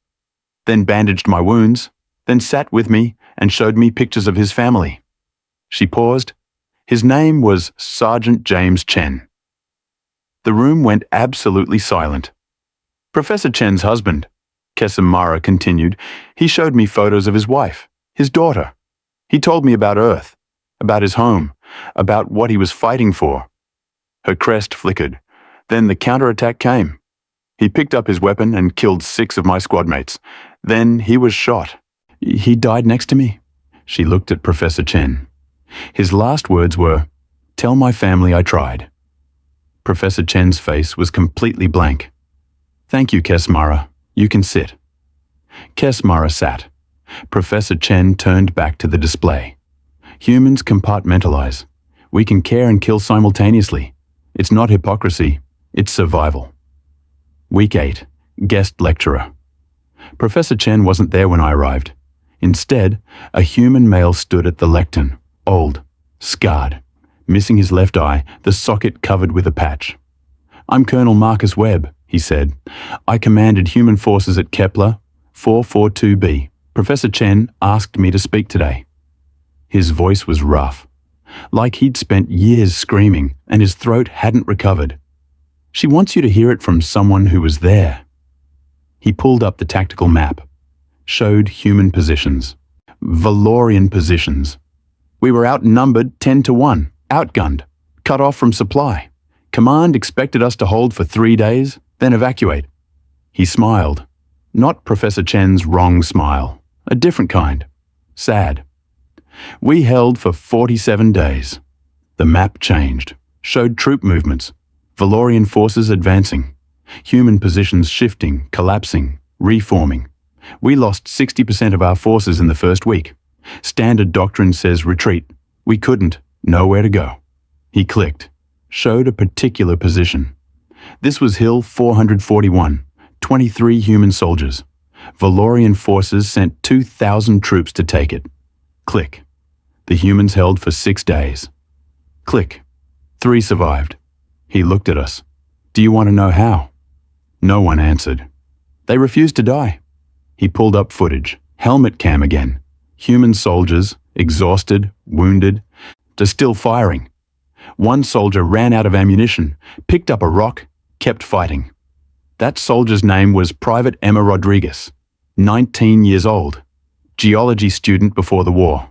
S1: then bandaged my wounds, then sat with me and showed me pictures of his family. She paused. His name was Sergeant James Chen. The room went absolutely silent. Professor Chen's husband, Kesamara continued, he showed me photos of his wife, his daughter. He told me about Earth, about his home, about what he was fighting for. Her crest flickered. Then the counterattack came. He picked up his weapon and killed 6 of my squadmates. Then he was shot. He died next to me. She looked at Professor Chen. His last words were, "Tell my family I tried." Professor Chen's face was completely blank. Thank you, Kesmara. You can sit. Kesmara sat. Professor Chen turned back to the display. Humans compartmentalize. We can care and kill simultaneously. It's not hypocrisy, it's survival. Week 8, guest lecturer. Professor Chen wasn't there when I arrived. Instead, a human male stood at the lectern, old, scarred, missing his left eye, the socket covered with a patch. I'm Colonel Marcus Webb, he said. I commanded human forces at Kepler 442b. Professor Chen asked me to speak today. His voice was rough, like he'd spent years screaming and his throat hadn't recovered. She wants you to hear it from someone who was there. He pulled up the tactical map, showed human positions, Valorian positions. We were outnumbered 10 to 1, outgunned, cut off from supply. Command expected us to hold for 3 days, then evacuate. He smiled, not Professor Chen's wrong smile, a different kind, sad. We held for 47 days. The map changed, showed troop movements, Valorian forces advancing, human positions shifting, collapsing, reforming. We lost 60% of our forces in the first week. Standard doctrine says retreat. We couldn't, nowhere to go. He clicked, showed a particular position. This was Hill 441, 23 human soldiers. Valorian forces sent 2,000 troops to take it. Click. The humans held for 6 days. Click. 3 survived. He looked at us. Do you want to know how? No one answered. They refused to die. He pulled up footage, helmet cam again. Human soldiers, exhausted, wounded, to still firing. One soldier ran out of ammunition, picked up a rock, kept fighting. That soldier's name was Private Emma Rodriguez, 19 years old, geology student before the war.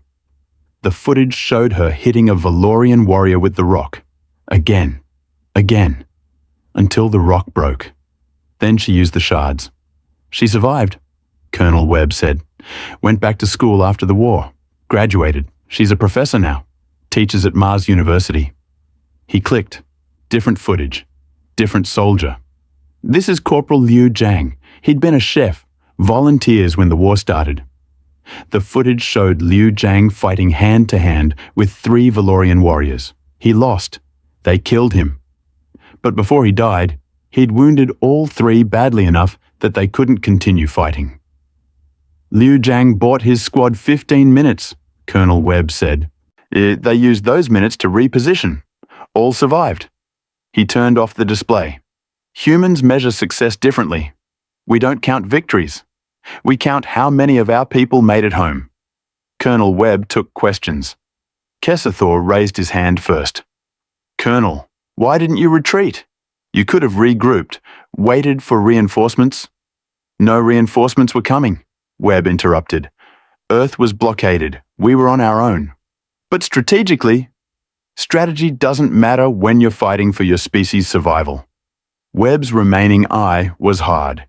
S1: The footage showed her hitting a Valorian warrior with the rock, again, until the rock broke. Then she used the shards. She survived, Colonel Webb said. Went back to school after the war. Graduated. She's a professor now. Teaches at Mars University. He clicked. Different footage. Different soldier. This is Corporal Liu Zhang. He'd been a chef. Volunteers when the war started. The footage showed Liu Zhang fighting hand-to-hand with 3 Valorian warriors. He lost. They killed him. But before he died, he'd wounded all 3 badly enough that they couldn't continue fighting. Liu Zhang bought his squad 15 minutes, Colonel Webb said. They used those minutes to reposition. All survived. He turned off the display. Humans measure success differently. We don't count victories. We count how many of our people made it home. Colonel Webb took questions. Kessathor raised his hand first. Colonel, why didn't you retreat? You could have regrouped, waited for reinforcements. No reinforcements were coming, Webb interrupted. Earth was blockaded. We were on our own. But strategically, strategy doesn't matter when you're fighting for your species' survival. Webb's remaining eye was hard.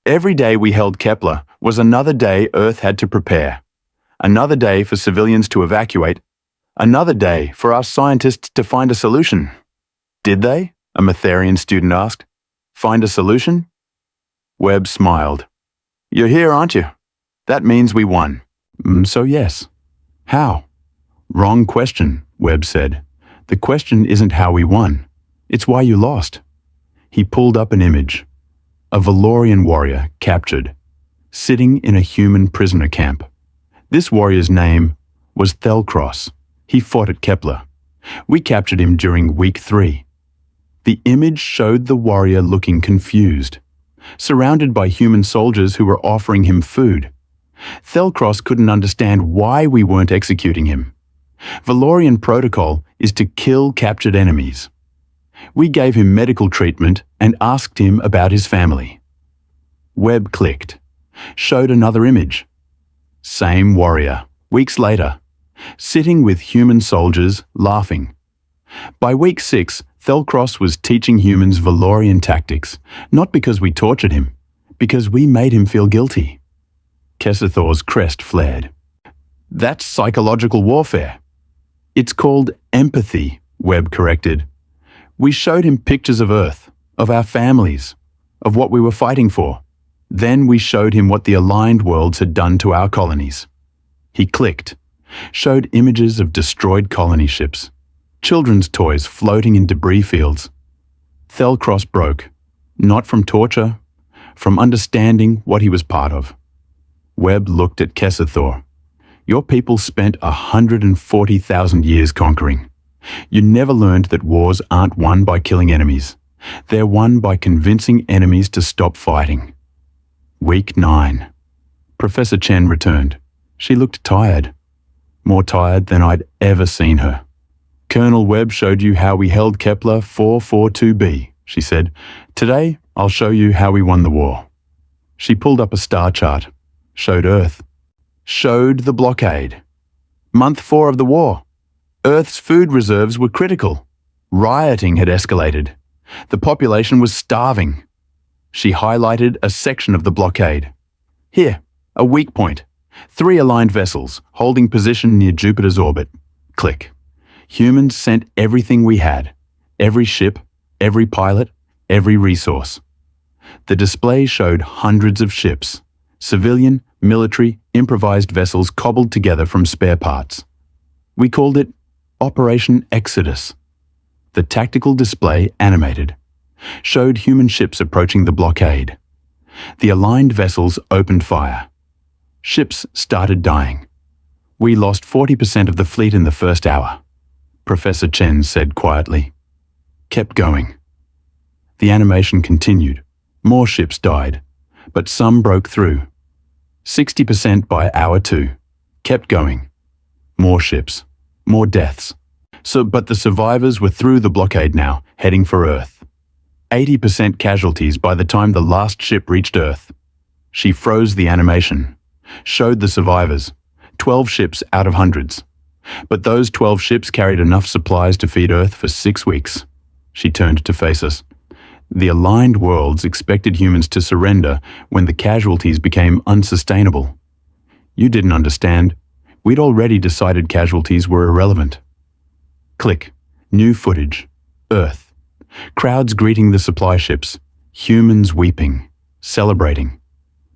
S1: Every day we held Kepler was another day Earth had to prepare. Another day for civilians to evacuate. Another day for our scientists to find a solution. Did they? A Matharian student asked. Find a solution? Webb smiled. You're here, aren't you? That means we won. So yes. How? Wrong question, Webb said. The question isn't how we won. It's why you lost. He pulled up an image. A Valorian warrior captured, sitting in a human prisoner camp. This warrior's name was Thelcross. He fought at Kepler. We captured him during week 3. The image showed the warrior looking confused, surrounded by human soldiers who were offering him food. Thelcross couldn't understand why we weren't executing him. Valorian protocol is to kill captured enemies. We gave him medical treatment and asked him about his family. Webb clicked, showed another image. Same warrior, weeks later, sitting with human soldiers, laughing. By week 6, Thelcross was teaching humans Valorian tactics, not because we tortured him, because we made him feel guilty. Kessathor's crest flared. That's psychological warfare. It's called empathy, Webb corrected. We showed him pictures of Earth, of our families, of what we were fighting for. Then we showed him what the aligned worlds had done to our colonies. He clicked, showed images of destroyed colony ships, children's toys floating in debris fields. Thelcross broke, not from torture, from understanding what he was part of. Webb looked at Kessathor. Your people spent 140,000 years conquering. You never learned that wars aren't won by killing enemies. They're won by convincing enemies to stop fighting. Week 9. Professor Chen returned. She looked tired. More tired than I'd ever seen her. Colonel Webb showed you how we held Kepler 442b, she said. Today, I'll show you how we won the war. She pulled up a star chart, showed Earth, showed the blockade. Month 4 of the war. Earth's food reserves were critical. Rioting had escalated. The population was starving. She highlighted a section of the blockade. Here, a weak point. 3 aligned vessels, holding position near Jupiter's orbit. Click. Humans sent everything we had. Every ship, every pilot, every resource. The display showed hundreds of ships. Civilian, military, improvised vessels cobbled together from spare parts. We called it Operation Exodus. The tactical display, animated, showed human ships approaching the blockade. The aligned vessels opened fire. Ships started dying. We lost 40% of the fleet in the first hour, Professor Chen said quietly. Kept going. The animation continued. More ships died, but some broke through. 60% by hour 2. Kept going. More ships. More deaths. But the survivors were through the blockade now, heading for Earth. 80% casualties by the time the last ship reached Earth. She froze the animation, showed the survivors, 12 ships out of hundreds. But those 12 ships carried enough supplies to feed Earth for 6 weeks. She turned to face us. The aligned worlds expected humans to surrender when the casualties became unsustainable. You didn't understand. We'd already decided casualties were irrelevant. Click. New footage. Earth. Crowds greeting the supply ships. Humans weeping. Celebrating.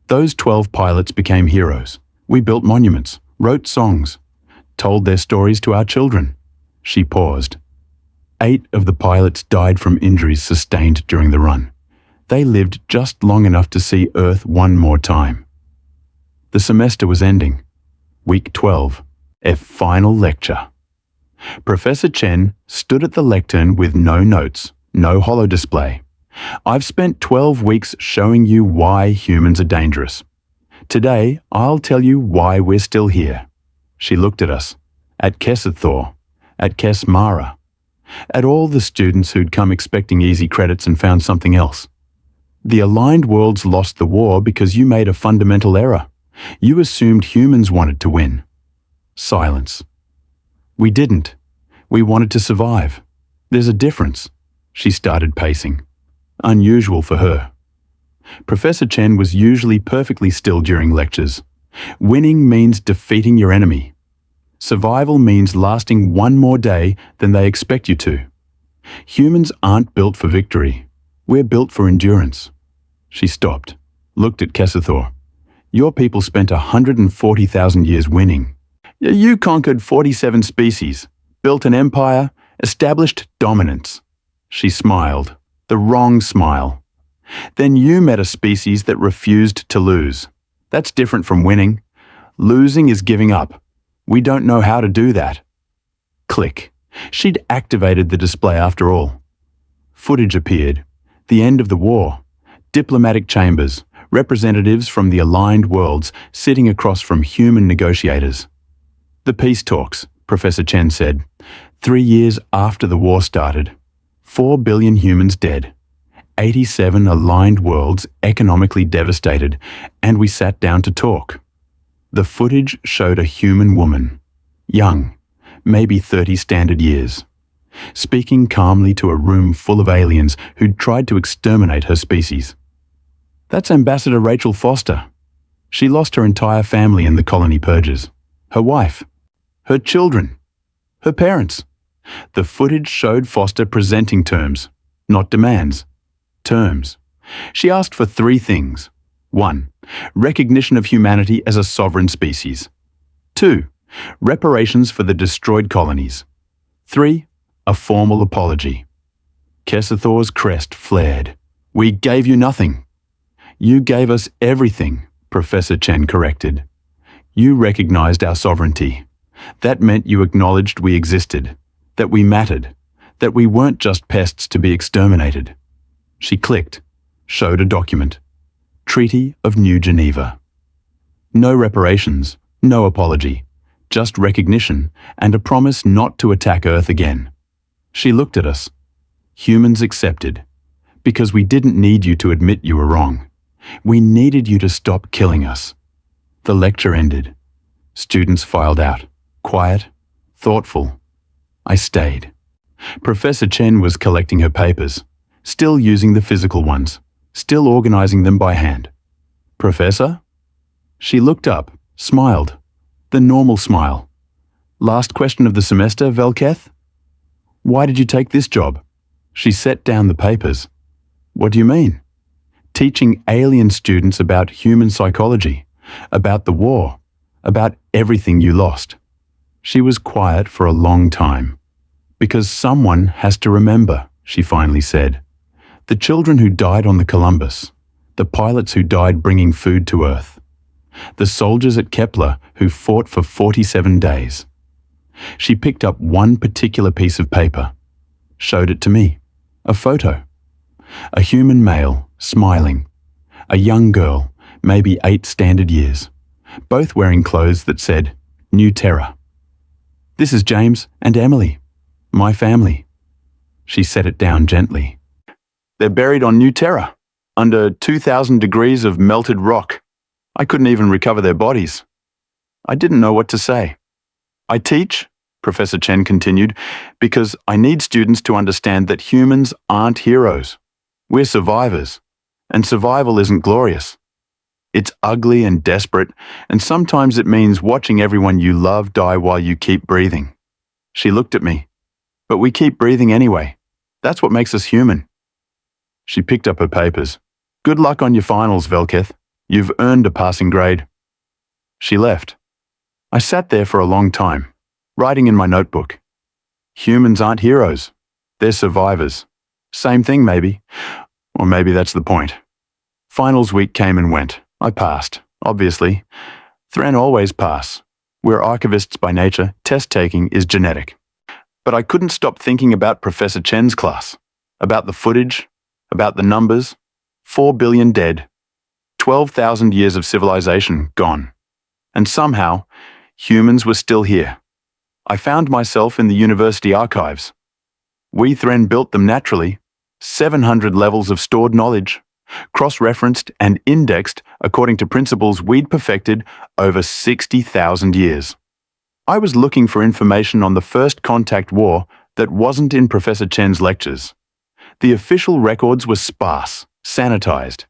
S1: Those 12 pilots became heroes. We built monuments, wrote songs, told their stories to our children. She paused. 8 of the pilots died from injuries sustained during the run. They lived just long enough to see Earth one more time. The semester was ending. Week 12. A final lecture. Professor Chen stood at the lectern with no notes, no holodisplay, I've spent 12 weeks showing you why humans are dangerous. Today, I'll tell you why we're still here. She looked at us, at Kesethor, at Kesmara, at all the students who'd come expecting easy credits and found something else. The aligned worlds lost the war because you made a fundamental error. You assumed humans wanted to win. Silence. We didn't. We wanted to survive. There's a difference. She started pacing. Unusual for her. Professor Chen was usually perfectly still during lectures. Winning means defeating your enemy. Survival means lasting one more day than they expect you to. Humans aren't built for victory. We're built for endurance. She stopped, looked at Kesethor. Your people spent 140,000 years winning. You conquered 47 species, built an empire, established dominance. She smiled, the wrong smile. Then you met a species that refused to lose. That's different from winning. Losing is giving up. We don't know how to do that. Click. She'd activated the display after all. Footage appeared. The end of the war. Diplomatic chambers. Representatives from the aligned worlds sitting across from human negotiators. The peace talks, Professor Chen said. 3 years after the war started. 4 billion humans dead. 87 aligned worlds economically devastated, and we sat down to talk. The footage showed a human woman, young, maybe 30 standard years, speaking calmly to a room full of aliens who'd tried to exterminate her species. That's Ambassador Rachel Foster. She lost her entire family in the colony purges. Her wife, her children, her parents. The footage showed Foster presenting terms, not demands. Terms. She asked for 3 things. 1. Recognition of humanity as a sovereign species. 2. Reparations for the destroyed colonies. 3. A formal apology. Kesethor's crest flared. We gave you nothing. You gave us everything, Professor Chen corrected. You recognized our sovereignty. That meant you acknowledged we existed, that we mattered, that we weren't just pests to be exterminated. She clicked, showed a document. Treaty of New Geneva. No reparations, no apology, just recognition and a promise not to attack Earth again. She looked at us. Humans accepted, because we didn't need you to admit you were wrong. We needed you to stop killing us. The lecture ended. Students filed out, quiet, thoughtful. I stayed. Professor Chen was collecting her papers. Still using the physical ones, still organizing them by hand. Professor? She looked up, smiled. The normal smile. Last question of the semester, Velketh? Why did you take this job? She set down the papers. What do you mean? Teaching alien students about human psychology, about the war, about everything you lost. She was quiet for a long time. Because someone has to remember, she finally said. The children who died on the Columbus, the pilots who died bringing food to Earth, the soldiers at Kepler who fought for 47 days. She picked up one particular piece of paper, showed it to me, a photo. A human male, smiling, a young girl, maybe 8 standard years, both wearing clothes that said, New Terra. This is James and Emily, my family. She set it down gently. They're buried on New Terra, under 2,000 degrees of melted rock. I couldn't even recover their bodies. I didn't know what to say. I teach, Professor Chen continued, because I need students to understand that humans aren't heroes. We're survivors, and survival isn't glorious. It's ugly and desperate, and sometimes it means watching everyone you love die while you keep breathing. She looked at me. But we keep breathing anyway. That's what makes us human. She picked up her papers. Good luck on your finals, Velketh. You've earned a passing grade. She left. I sat there for a long time, writing in my notebook. Humans aren't heroes. They're survivors. Same thing, maybe. Or maybe that's the point. Finals week came and went. I passed, obviously. Thren always pass. We're archivists by nature. Test-taking is genetic. But I couldn't stop thinking about Professor Chen's class, about the footage, about the numbers, 4 billion dead, 12,000 years of civilization gone. And somehow, humans were still here. I found myself in the university archives. We then built them naturally, 700 levels of stored knowledge, cross-referenced and indexed according to principles we'd perfected over 60,000 years. I was looking for information on the first contact war that wasn't in Professor Chen's lectures. The official records were sparse, sanitized.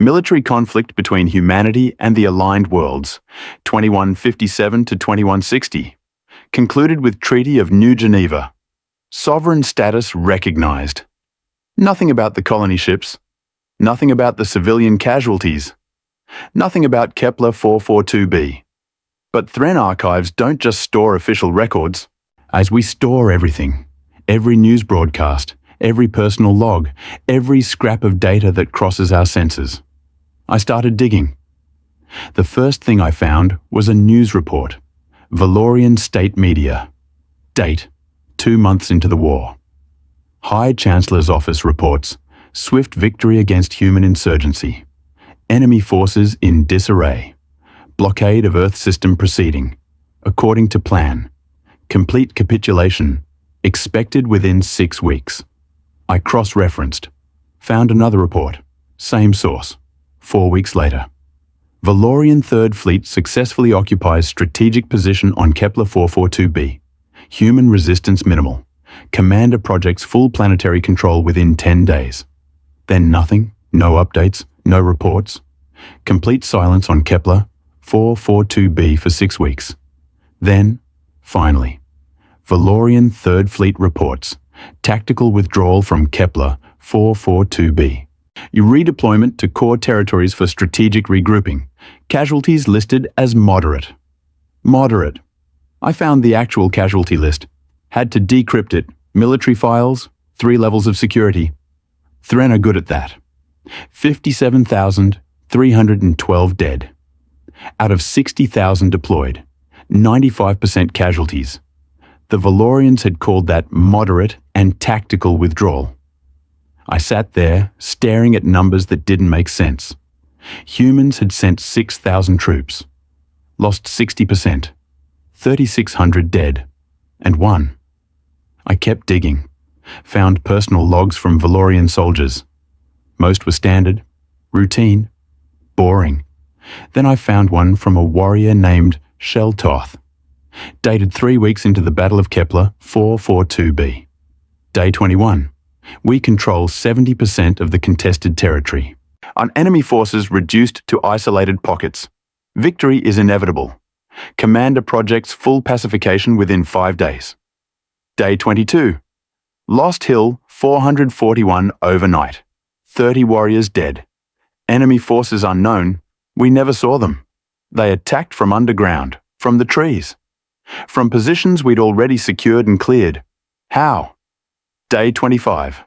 S1: Military conflict between humanity and the aligned worlds, 2157 to 2160, concluded with Treaty of New Geneva. Sovereign status recognized. Nothing about the colony ships. Nothing about the civilian casualties. Nothing about Kepler 442b. But Thren archives don't just store official records. As we store everything, every news broadcast, every personal log, every scrap of data that crosses our senses. I started digging. The first thing I found was a news report. Valorian State Media. Date: 2 months into the war. High Chancellor's Office reports swift victory against human insurgency. Enemy forces in disarray. Blockade of Earth system proceeding. According to plan. Complete capitulation. Expected within 6 weeks. I cross-referenced. Found another report. Same source. 4 weeks later. Valorian Third Fleet successfully occupies strategic position on Kepler 442b. Human resistance minimal. Commander projects full planetary control within 10 days. Then nothing, no updates, no reports. Complete silence on Kepler 442b for 6 weeks. Then, finally, Valorian Third Fleet reports tactical withdrawal from Kepler 442b. Redeployment to core territories for strategic regrouping. Casualties listed as moderate. Moderate. I found the actual casualty list. Had to decrypt it. Military files, 3 levels of security. Thren are good at that. 57,312 dead. Out of 60,000 deployed. 95% casualties. The Valorians had called that moderate and tactical withdrawal. I sat there, staring at numbers that didn't make sense. Humans had sent 6,000 troops. Lost 60%. 3,600 dead. And won. I kept digging. Found personal logs from Valorian soldiers. Most were standard, routine, boring. Then I found one from a warrior named Sheltoth. Dated 3 weeks into the Battle of Kepler 442b. Day 21. We control 70% of the contested territory. Our enemy forces reduced to isolated pockets. Victory is inevitable. Commander projects full pacification within 5 days. Day 22. Lost Hill 441 overnight. 30 warriors dead. Enemy forces unknown. We never saw them. They attacked from underground, from the trees. From positions we'd already secured and cleared. How? Day 25.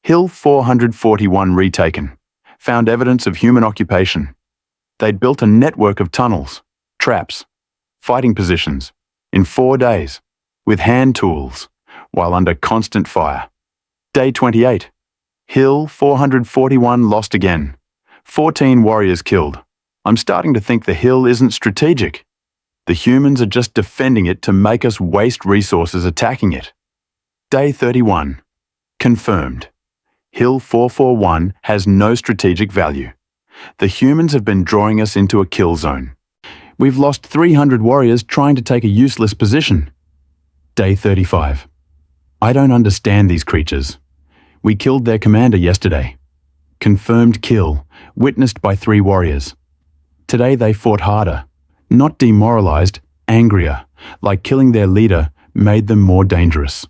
S1: Hill 441 retaken. Found evidence of human occupation. They'd built a network of tunnels, traps, fighting positions, in 4 days, with hand tools, while under constant fire. Day 28. Hill 441 lost again. 14 warriors killed. I'm starting to think the hill isn't strategic. The humans are just defending it to make us waste resources attacking it. Day 31. Confirmed. Hill 441 has no strategic value. The humans have been drawing us into a kill zone. We've lost 300 warriors trying to take a useless position. Day 35. I don't understand these creatures. We killed their commander yesterday. Confirmed kill, witnessed by 3 warriors. Today they fought harder, not demoralized, angrier, like killing their leader made them more dangerous.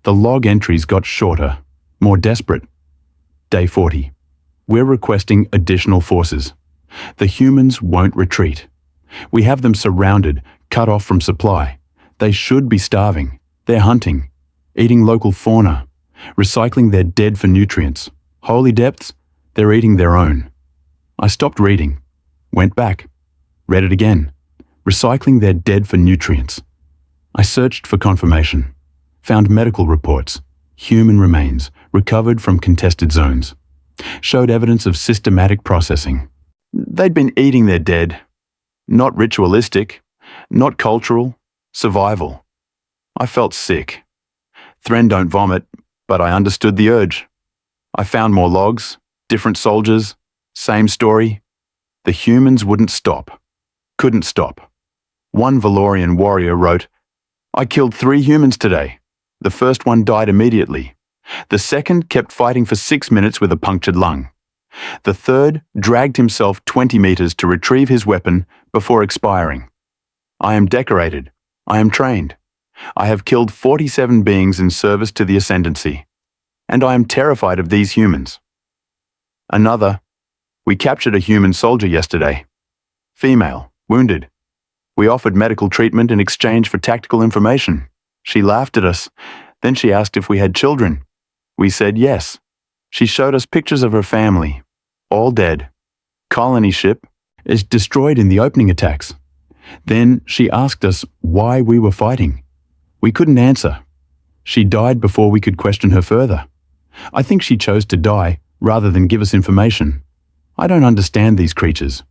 S1: The log entries got shorter, more desperate. Day 40. We're requesting additional forces. The humans won't retreat. We have them surrounded, cut off from supply. They should be starving. They're hunting, eating local fauna, recycling their dead for nutrients. Holy depths, they're eating their own. I stopped reading, went back, read it again. Recycling their dead for nutrients. I searched for confirmation, found medical reports, human remains recovered from contested zones. Showed evidence of systematic processing. They'd been eating their dead. Not ritualistic, not cultural, survival. I felt sick. Thren don't vomit, but I understood the urge. I found more logs, different soldiers, same story. The humans wouldn't stop. Couldn't stop. One Valorian warrior wrote, "I killed 3 humans today. The first one died immediately. The second kept fighting for 6 minutes with a punctured lung. The third dragged himself 20 meters to retrieve his weapon before expiring. I am decorated. I am trained. I have killed 47 beings in service to the Ascendancy, and I am terrified of these humans." Another, "We captured a human soldier yesterday. Female, wounded. We offered medical treatment in exchange for tactical information. She laughed at us. Then she asked if we had children. We said yes. She showed us pictures of her family, all dead. Colony ship is destroyed in the opening attacks. Then she asked us why we were fighting. We couldn't answer. She died before we could question her further. I think she chose to die rather than give us information. I don't understand these creatures."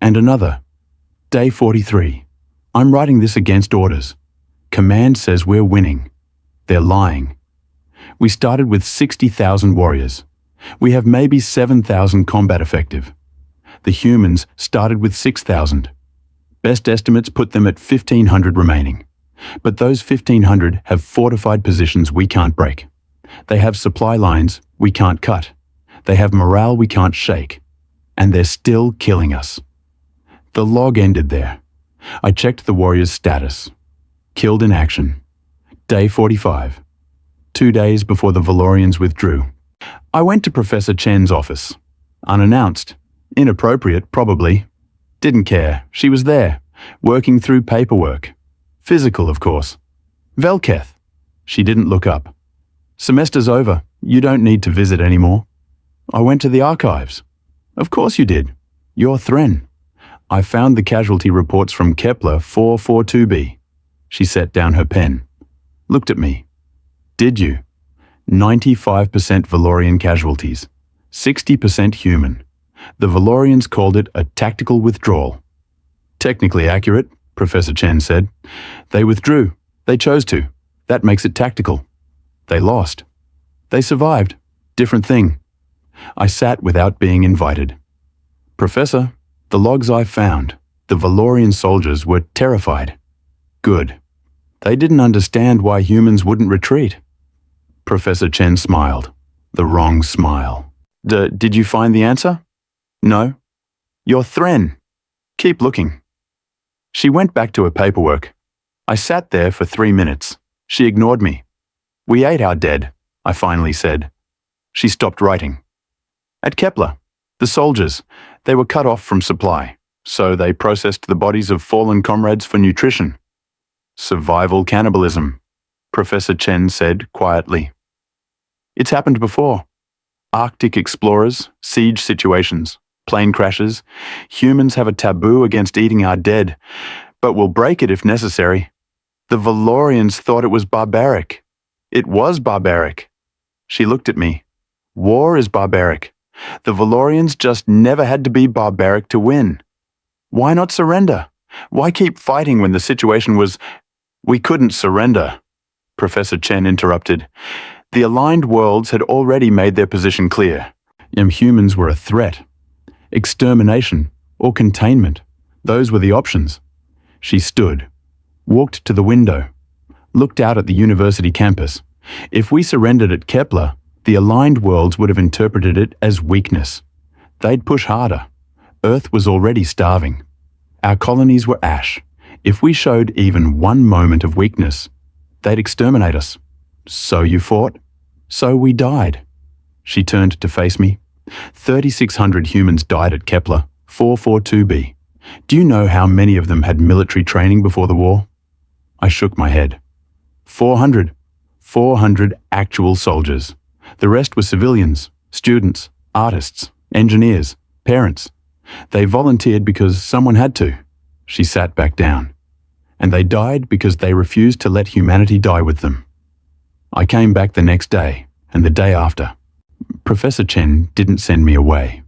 S1: And another, "Day 43. I'm writing this against orders. Command says we're winning. They're lying. We started with 60,000 warriors. We have maybe 7,000 combat effective. The humans started with 6,000. Best estimates put them at 1,500 remaining. But those 1,500 have fortified positions we can't break. They have supply lines we can't cut. They have morale we can't shake. And they're still killing us." The log ended there. I checked the warrior's status. Killed in action. Day 45. 2 days before the Valorians withdrew. I went to Professor Chen's office. Unannounced. Inappropriate, probably. Didn't care. She was there, working through paperwork. Physical, of course. "Velketh." She didn't look up. "Semester's over. You don't need to visit anymore." I went to the archives. "Of course you did. You're Thren." I found the casualty reports from Kepler 442b. She set down her pen. Looked at me. "Did you? 95% Valorian casualties. 60% human. The Valorians called it a tactical withdrawal." "Technically accurate," Professor Chen said. "They withdrew. They chose to. That makes it tactical. They lost. They survived. Different thing." I sat without being invited. "Professor, the logs I found, the Valorian soldiers were terrified." "Good. They didn't understand why humans wouldn't retreat." Professor Chen smiled. The wrong smile. Did you find the answer?" "No." "You're Thren. Keep looking." She went back to her paperwork. I sat there for 3 minutes. She ignored me. "We ate our dead," I finally said. She stopped writing. "At Kepler, the soldiers, they were cut off from supply, so they processed the bodies of fallen comrades for nutrition." "Survival cannibalism," Professor Chen said quietly. "It's happened before. Arctic explorers, siege situations, plane crashes. Humans have a taboo against eating our dead, but will break it if necessary. The Valorians thought it was barbaric. It was barbaric." She looked at me. "War is barbaric. The Valorians just never had to be barbaric to win. Why not surrender? Why keep fighting when the situation was—" "We couldn't surrender," Professor Chen interrupted. "The aligned worlds had already made their position clear. Humans were a threat. Extermination or containment. Those were the options." She stood, walked to the window, looked out at the university campus. If we surrendered at Kepler, the aligned worlds would have interpreted it as weakness. They'd push harder. Earth was already starving. Our colonies were ash. If we showed even one moment of weakness, they'd exterminate us. "So you fought? So we died." She turned to face me. 3,600 humans died at Kepler, 442b. Do you know how many of them had military training before the war? I shook my head. 400. 400 actual soldiers. The rest were civilians, students, artists, engineers, parents. They volunteered because someone had to. She sat back down. And they died because they refused to let humanity die with them. I came back the next day, and the day after. Professor Chen didn't send me away.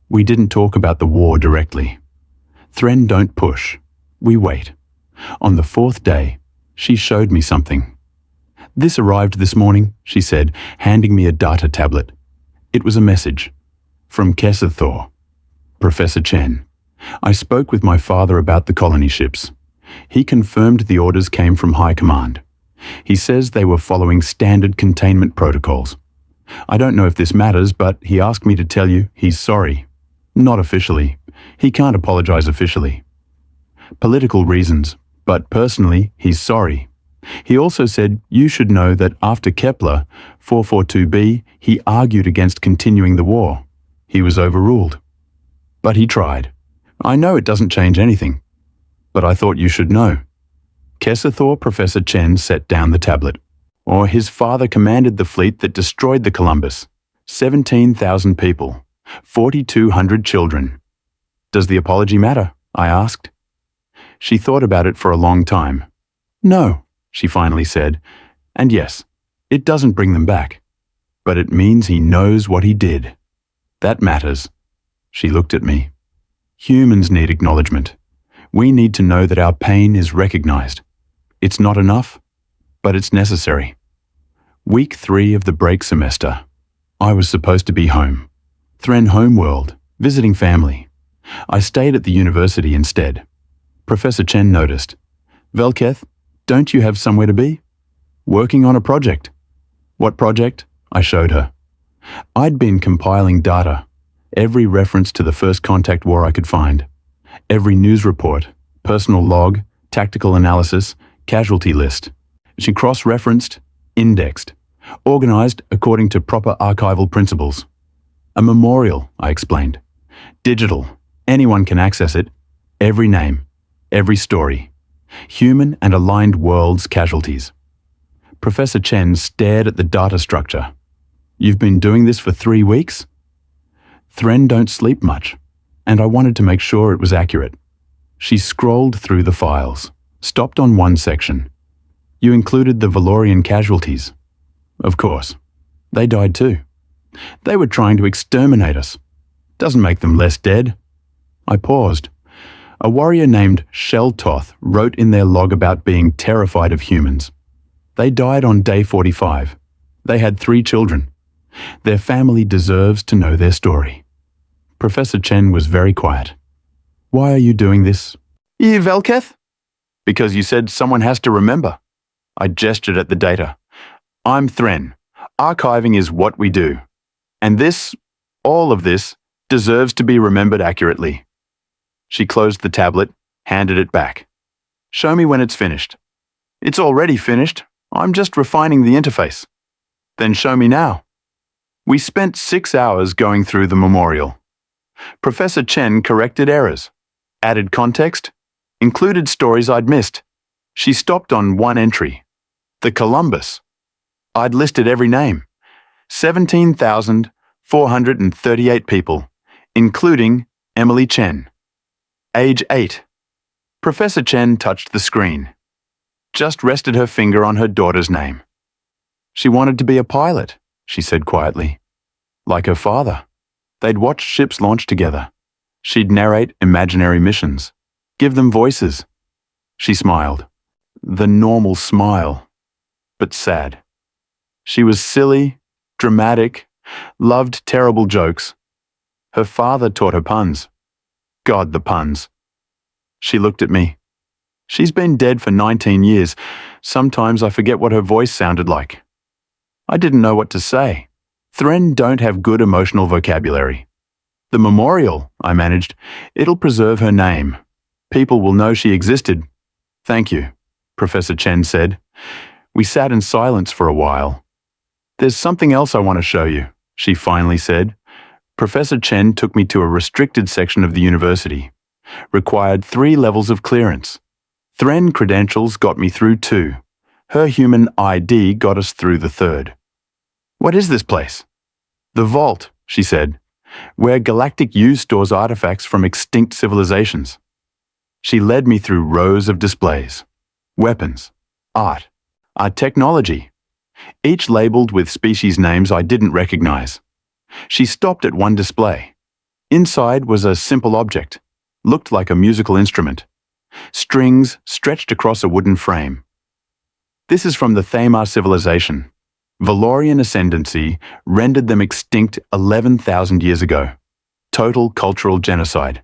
S1: We didn't talk about the war directly. Thren don't push. We wait. On the fourth day, she showed me something. This arrived this morning, she said, handing me a data tablet. It was a message. From Thor. Professor Chen. I spoke with my father about the colony ships. He confirmed the orders came from High Command. He says they were following standard containment protocols. I don't know if this matters, but he asked me to tell you he's sorry. Not officially. He can't apologize officially. Political reasons, but personally, he's sorry. He also said you should know that after Kepler 442b, he argued against continuing the war. He was overruled. But he tried. I know it doesn't change anything, but I thought you should know. Thor Professor Chen set down the tablet. Or his father commanded the fleet that destroyed the Columbus. 17,000 people. 4,200 children. Does the apology matter? I asked. She thought about it for a long time. No, she finally said. And yes, it doesn't bring them back. But it means he knows what he did. That matters. She looked at me. Humans need acknowledgement. We need to know that our pain is recognized. It's not enough, but it's necessary. Week 3 of the break semester. I was supposed to be home. Thren homeworld, visiting family. I stayed at the university instead. Professor Chen noticed. Velketh, don't you have somewhere to be? Working on a project. What project? I showed her. I'd been compiling data, every reference to the First Contact War I could find, every news report, personal log, tactical analysis, casualty list. She cross-referenced, indexed, organized according to proper archival principles. A memorial, I explained. Digital. Anyone can access it. Every name, every story. Human and aligned worlds casualties. Professor Chen stared at the data structure. You've been doing this for 3 weeks? Thren don't sleep much, and I wanted to make sure it was accurate. She scrolled through the files, stopped on one section. You included the Valorian casualties. Of course. They died too. They were trying to exterminate us. Doesn't make them less dead. I paused. A warrior named Sheltoth wrote in their log about being terrified of humans. They died on day 45. They had 3 children. Their family deserves to know their story. Professor Chen was very quiet. Why are you doing this? Velketh? Because you said someone has to remember. I gestured at the data. I'm Thren. Archiving is what we do. And this, all of this, deserves to be remembered accurately. She closed the tablet, handed it back. Show me when it's finished. It's already finished. I'm just refining the interface. Then show me now. We spent 6 hours going through the memorial. Professor Chen corrected errors, added context, included stories I'd missed. She stopped on one entry. The Columbus. I'd listed every name. 17,438 people, including Emily Chen. Age 8. Professor Chen touched the screen. Just rested her finger on her daughter's name. She wanted to be a pilot, she said quietly. Like her father. They'd watch ships launch together. She'd narrate imaginary missions, give them voices. She smiled. The normal smile, but sad. She was silly, dramatic, loved terrible jokes. Her father taught her puns. God, the puns. She looked at me. She's been dead for 19 years. Sometimes I forget what her voice sounded like. I didn't know what to say. Thren don't have good emotional vocabulary. The memorial, I managed, it'll preserve her name. People will know she existed. Thank you, Professor Chen said. We sat in silence for a while. There's something else I want to show you, she finally said. Professor Chen took me to a restricted section of the university. Required 3 levels of clearance. Thren credentials got me through 2. Her human ID got us through the 3rd. What is this place? The Vault, she said, where Galactic U stores artifacts from extinct civilizations. She led me through rows of displays. Weapons, art, our technology, each labeled with species names I didn't recognize. She stopped at one display. Inside was a simple object, looked like a musical instrument. Strings stretched across a wooden frame. This is from the Thamar civilization. Valorian ascendancy rendered them extinct 11,000 years ago. Total cultural genocide.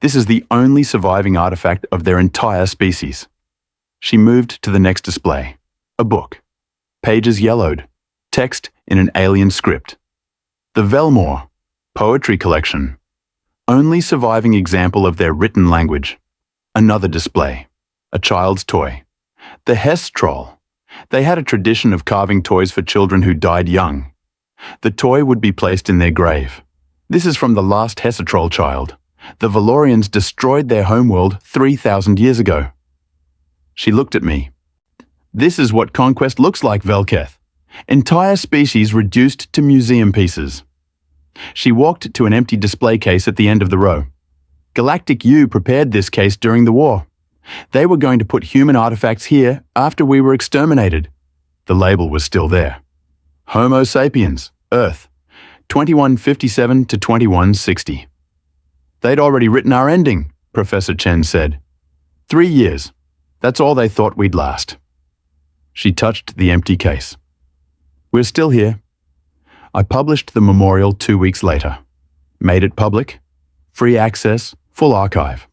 S1: This is the only surviving artifact of their entire species. She moved to the next display. A book. Pages yellowed. Text in an alien script. The Velmore poetry collection. Only surviving example of their written language. Another display. A child's toy. The Hess troll. They had a tradition of carving toys for children who died young. The toy would be placed in their grave. This is from the last Hess troll child. The Valorians destroyed their homeworld 3,000 years ago. She looked at me. This is what conquest looks like, Velketh. Entire species reduced to museum pieces. She walked to an empty display case at the end of the row. Galactic U prepared this case during the war. They were going to put human artifacts here after we were exterminated. The label was still there. Homo sapiens, Earth, 2157 to 2160. They'd already written our ending, Professor Chen said. 3 years. That's all they thought we'd last. She touched the empty case. We're still here. I published the memorial 2 weeks later. Made it public. Free access, full archive.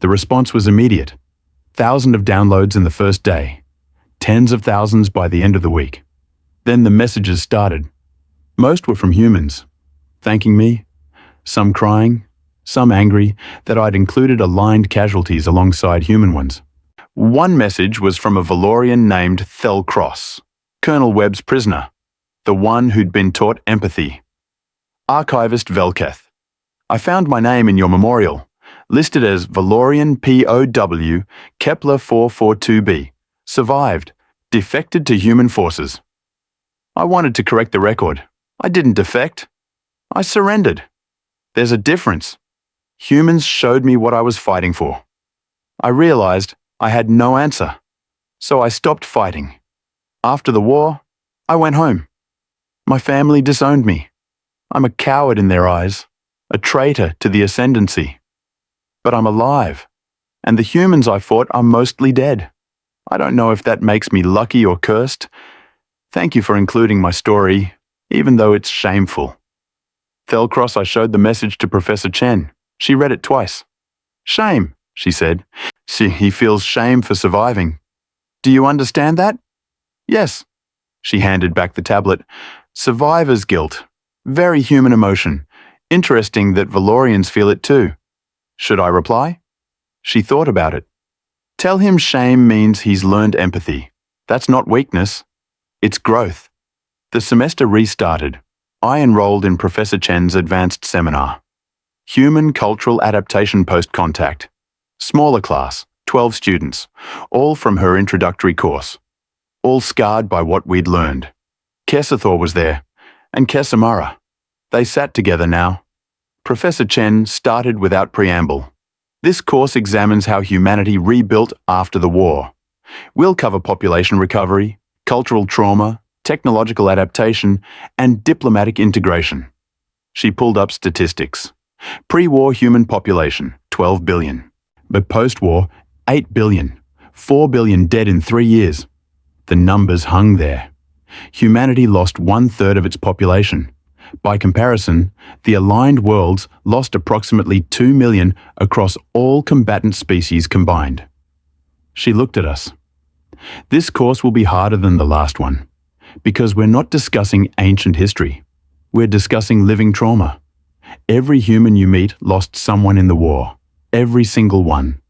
S1: The response was immediate. Thousands of downloads in the first day. Tens of thousands by the end of the week. Then the messages started. Most were from humans, thanking me, some crying, some angry that I'd included aligned casualties alongside human ones. One message was from a Valorian named Thel Cross, Colonel Webb's prisoner, the one who'd been taught empathy. Archivist Velketh, I found my name in your memorial, listed as Valorian POW Kepler 442b, survived, defected to human forces. I wanted to correct the record. I didn't defect. I surrendered. There's a difference. Humans showed me what I was fighting for. I realized I had no answer, so I stopped fighting. After the war, I went home. My family disowned me. I'm a coward in their eyes, a traitor to the ascendancy. But I'm alive, and the humans I fought are mostly dead. I don't know if that makes me lucky or cursed. Thank you for including my story, even though it's shameful. Thelcross, I showed the message to Professor Chen. She read it twice. Shame, she said. See, he feels shame for surviving. Do you understand that? Yes. She handed back the tablet. Survivor's guilt. Very human emotion. Interesting that Valorians feel it too. Should I reply? She thought about it. Tell him shame means he's learned empathy. That's not weakness. It's growth. The semester restarted. I enrolled in Professor Chen's advanced seminar. Human Cultural Adaptation Post-Contact. Smaller class, 12 students, all from her introductory course. All scarred by what we'd learned. Kesathor was there, and Kesamara. They sat together now. Professor Chen started without preamble. This course examines how humanity rebuilt after the war. We'll cover population recovery, cultural trauma, technological adaptation, and diplomatic integration. She pulled up statistics. Pre-war human population, 12 billion. But post-war, 8 billion. 4 billion dead in 3 years. The numbers hung there. Humanity lost 1/3 of its population. By comparison, the aligned worlds lost approximately 2 million across all combatant species combined. She looked at us. This course will be harder than the last one, because we're not discussing ancient history. We're discussing living trauma. Every human you meet lost someone in the war. Every single one.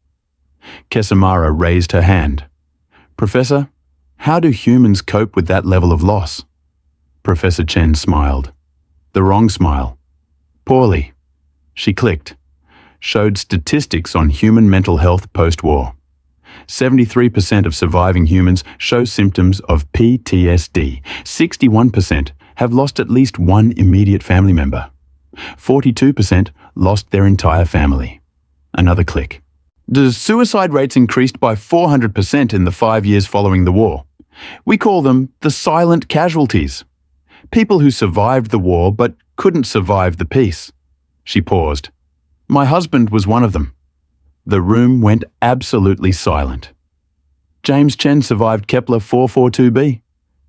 S1: Kesamara raised her hand. Professor, how do humans cope with that level of loss? Professor Chen smiled. The wrong smile. Poorly. She clicked. Showed statistics on human mental health post-war. 73% of surviving humans show symptoms of PTSD. 61% have lost at least one immediate family member. 42% lost their entire family. Another click. The suicide rates increased by 400% in the 5 years following the war. We call them the silent casualties. People who survived the war but couldn't survive the peace. She paused. My husband was one of them. The room went absolutely silent. James Chen survived Kepler 442b.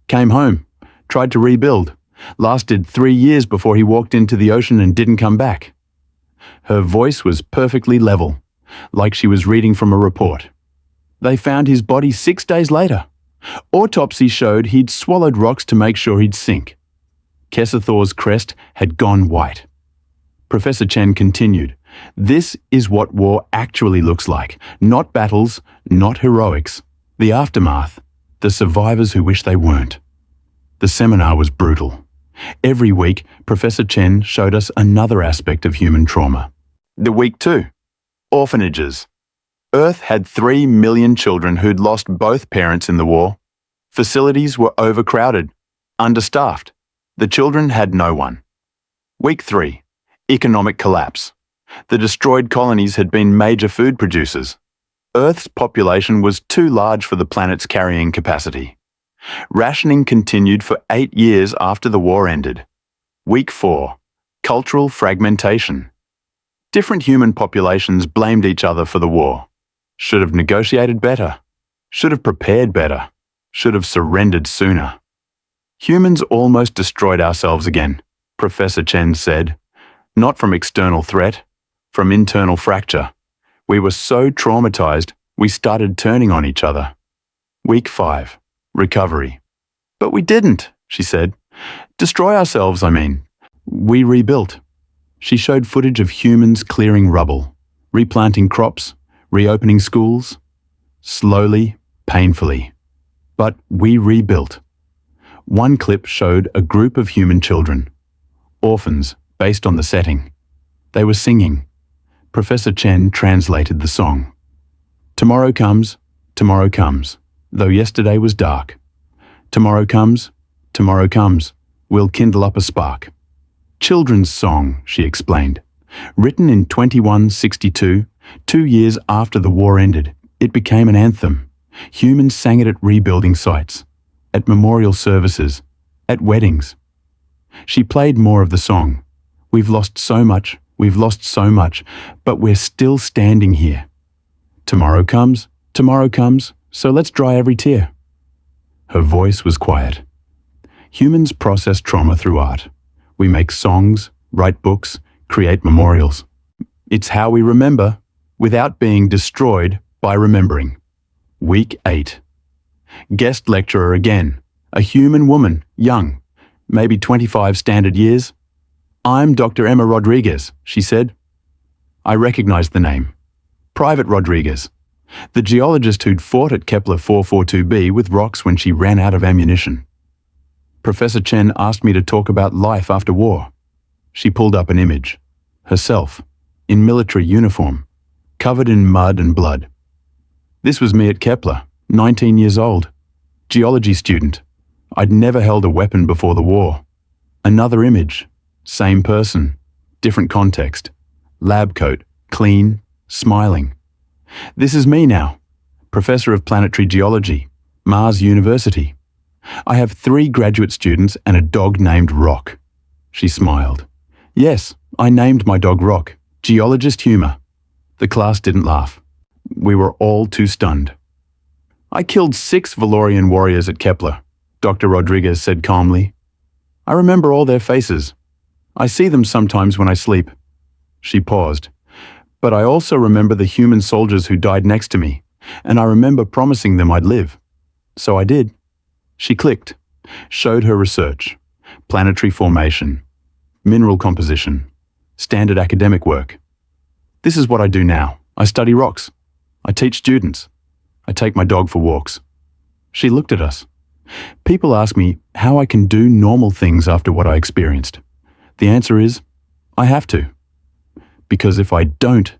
S1: Came home, tried to rebuild, lasted 3 years before he walked into the ocean and didn't come back. Her voice was perfectly level, like she was reading from a report. They found his body 6 days later. Autopsy showed he'd swallowed rocks to make sure he'd sink. Kessethor's crest had gone white. Professor Chen continued, "This is what war actually looks like. Not battles, not heroics. The aftermath, the survivors who wish they weren't." The seminar was brutal. Every week, Professor Chen showed us another aspect of human trauma. The week 2, orphanages. Earth had 3 million children who'd lost both parents in the war. Facilities were overcrowded, understaffed. The children had no one. Week 3, economic collapse. The destroyed colonies had been major food producers. Earth's population was too large for the planet's carrying capacity. Rationing continued for 8 years after the war ended. Week 4, cultural fragmentation. Different human populations blamed each other for the war. Should have negotiated better. Should have prepared better. Should have surrendered sooner. Humans almost destroyed ourselves again, Professor Chen said. Not from external threat, from internal fracture. We were so traumatized, we started turning on each other. Week 5, recovery. But we didn't, she said. Destroy ourselves, I mean. We rebuilt. She showed footage of humans clearing rubble, replanting crops, reopening schools. Slowly, painfully. But we rebuilt. One clip showed a group of human children, orphans, based on the setting. They were singing. Professor Chen translated the song. Tomorrow comes, though yesterday was dark. Tomorrow comes, we'll kindle up a spark. Children's song, she explained. Written in 2162, 2 years after the war ended, it became an anthem. Humans sang it at rebuilding sites, at memorial services, at weddings. She played more of the song. We've lost so much, but we're still standing here. Tomorrow comes, so let's dry every tear. Her voice was quiet. Humans process trauma through art. We make songs, write books, create memorials. It's how we remember, without being destroyed by remembering. Week 8. Guest lecturer again, a human woman, young, maybe 25 standard years. I'm Dr. Emma Rodriguez, she said. I recognized the name. Private Rodriguez, the geologist who'd fought at Kepler 442b with rocks when she ran out of ammunition. Professor Chen asked me to talk about life after war. She pulled up an image. Herself, in military uniform, covered in mud and blood. This was me at Kepler, 19 years old, geology student. I'd never held a weapon before the war. Another image, same person, different context. Lab coat, clean, smiling. This is me now, Professor of Planetary Geology, Mars University. I have 3 graduate students and a dog named Rock. She smiled. Yes, I named my dog Rock. Geologist humor. The class didn't laugh. We were all too stunned. I killed 6 Valorian warriors at Kepler, Dr. Rodriguez said calmly. I remember all their faces. I see them sometimes when I sleep. She paused. But I also remember the human soldiers who died next to me, and I remember promising them I'd live. So I did. She clicked, showed her research, planetary formation, mineral composition, standard academic work. This is what I do now. I study rocks. I teach students. I take my dog for walks. She looked at us. People ask me how I can do normal things after what I experienced. The answer is, I have to. Because if I don't,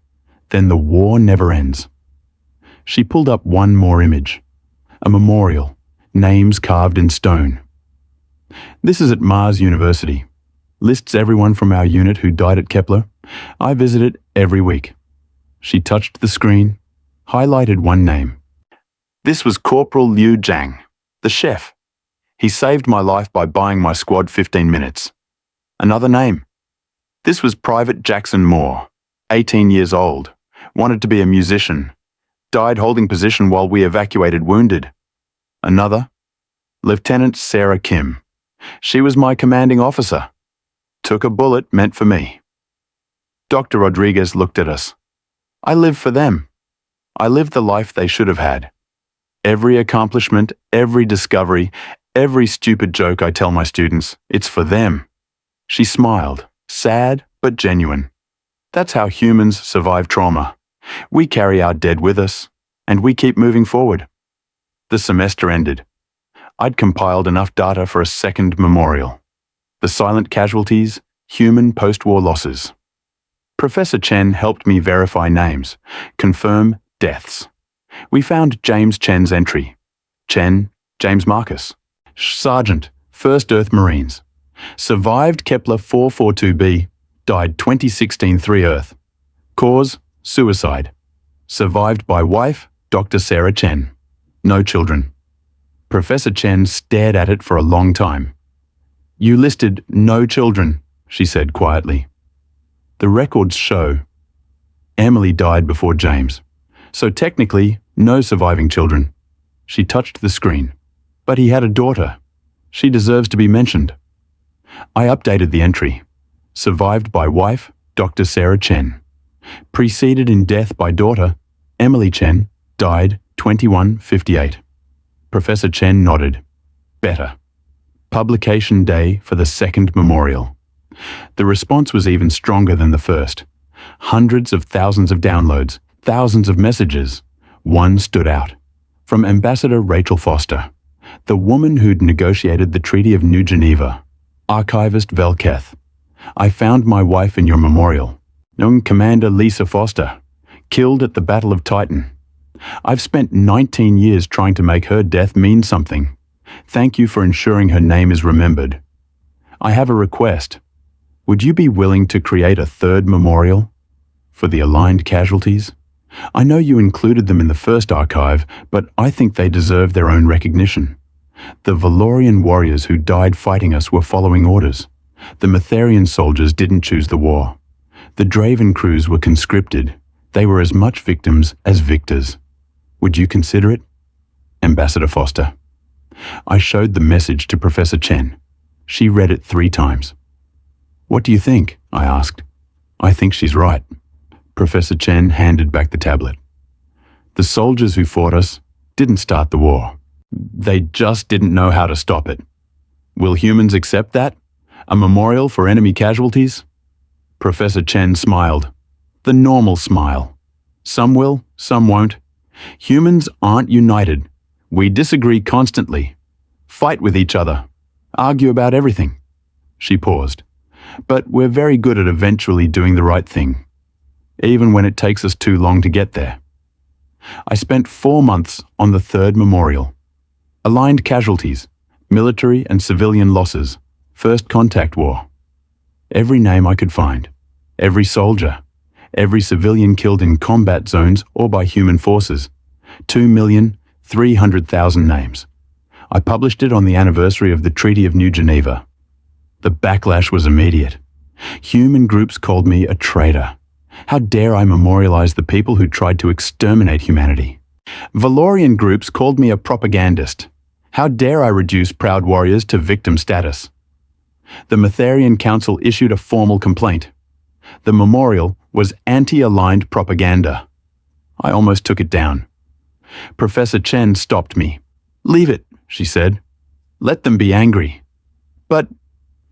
S1: then the war never ends. She pulled up one more image. A memorial. Names carved in stone. This is at Mars University. Lists everyone from our unit who died at Kepler. I visit it every week. She touched the screen, highlighted one name. This was Corporal Liu Zhang, The chef. He saved my life by buying my squad 15 minutes. Another name. This was Private Jackson Moore, 18 years old, wanted to be a musician, died holding position while we evacuated wounded. Another. Lieutenant Sarah Kim. She was my commanding officer. Took a bullet meant for me. Dr. Rodriguez looked at us. I live for them. I live the life they should have had. Every accomplishment, every discovery, every stupid joke I tell my students, it's for them. She smiled, sad but genuine. That's how humans survive trauma. We carry our dead with us, and we keep moving forward. The semester ended. I'd compiled enough data for a second memorial. The silent casualties, human post-war losses. Professor Chen helped me verify names, confirm deaths. We found James Chen's entry. Chen, James Marcus. Sergeant, 1st Earth Marines. Survived Kepler 442b, died 2016 3 Earth. Cause, suicide. Survived by wife, Dr. Sarah Chen. No children. Professor Chen stared at it for a long time. You listed no children, she said quietly. The records show Emily died before James, so technically no surviving children. She touched the screen. But he had a daughter. She deserves to be mentioned. I updated the entry. Survived by wife, Dr. Sarah Chen. Preceded in death by daughter, Emily Chen, died 2158. Professor Chen nodded. Better. Publication day for the second memorial. The response was even stronger than the first. Hundreds of thousands of downloads, thousands of messages. One stood out. From Ambassador Rachel Foster, the woman who'd negotiated the Treaty of New Geneva. Archivist Velketh. I found my wife in your memorial. Young Commander Lisa Foster, killed at the Battle of Titan. I've spent 19 years trying to make her death mean something. Thank you for ensuring her name is remembered. I have a request. Would you be willing to create a third memorial for the aligned casualties? I know you included them in the first archive, but I think they deserve their own recognition. The Valorian warriors who died fighting us were following orders. The Matherian soldiers didn't choose the war. The Draven crews were conscripted. They were as much victims as victors. Would you consider it? Ambassador Foster. I showed the message to Professor Chen. She read it 3 times. What do you think? I asked. I think she's right. Professor Chen handed back the tablet. The soldiers who fought us didn't start the war. They just didn't know how to stop it. Will humans accept that? A memorial for enemy casualties? Professor Chen smiled. The normal smile. Some will, some won't. Humans aren't united. We disagree constantly. Fight with each other. Argue about everything. She paused. But we're very good at eventually doing the right thing, even when it takes us too long to get there. I spent 4 months on the third memorial. Aligned casualties, military and civilian losses, first contact war. Every name I could find, every soldier, every civilian killed in combat zones or by human forces. 2,300,000 names. I published it on the anniversary of the Treaty of New Geneva. The backlash was immediate. Human groups called me a traitor. How dare I memorialize the people who tried to exterminate humanity? Valorian groups called me a propagandist. How dare I reduce proud warriors to victim status? The Matherian Council issued a formal complaint. The memorial was anti-aligned propaganda. I almost took it down. Professor Chen stopped me. Leave it, she said. Let them be angry. But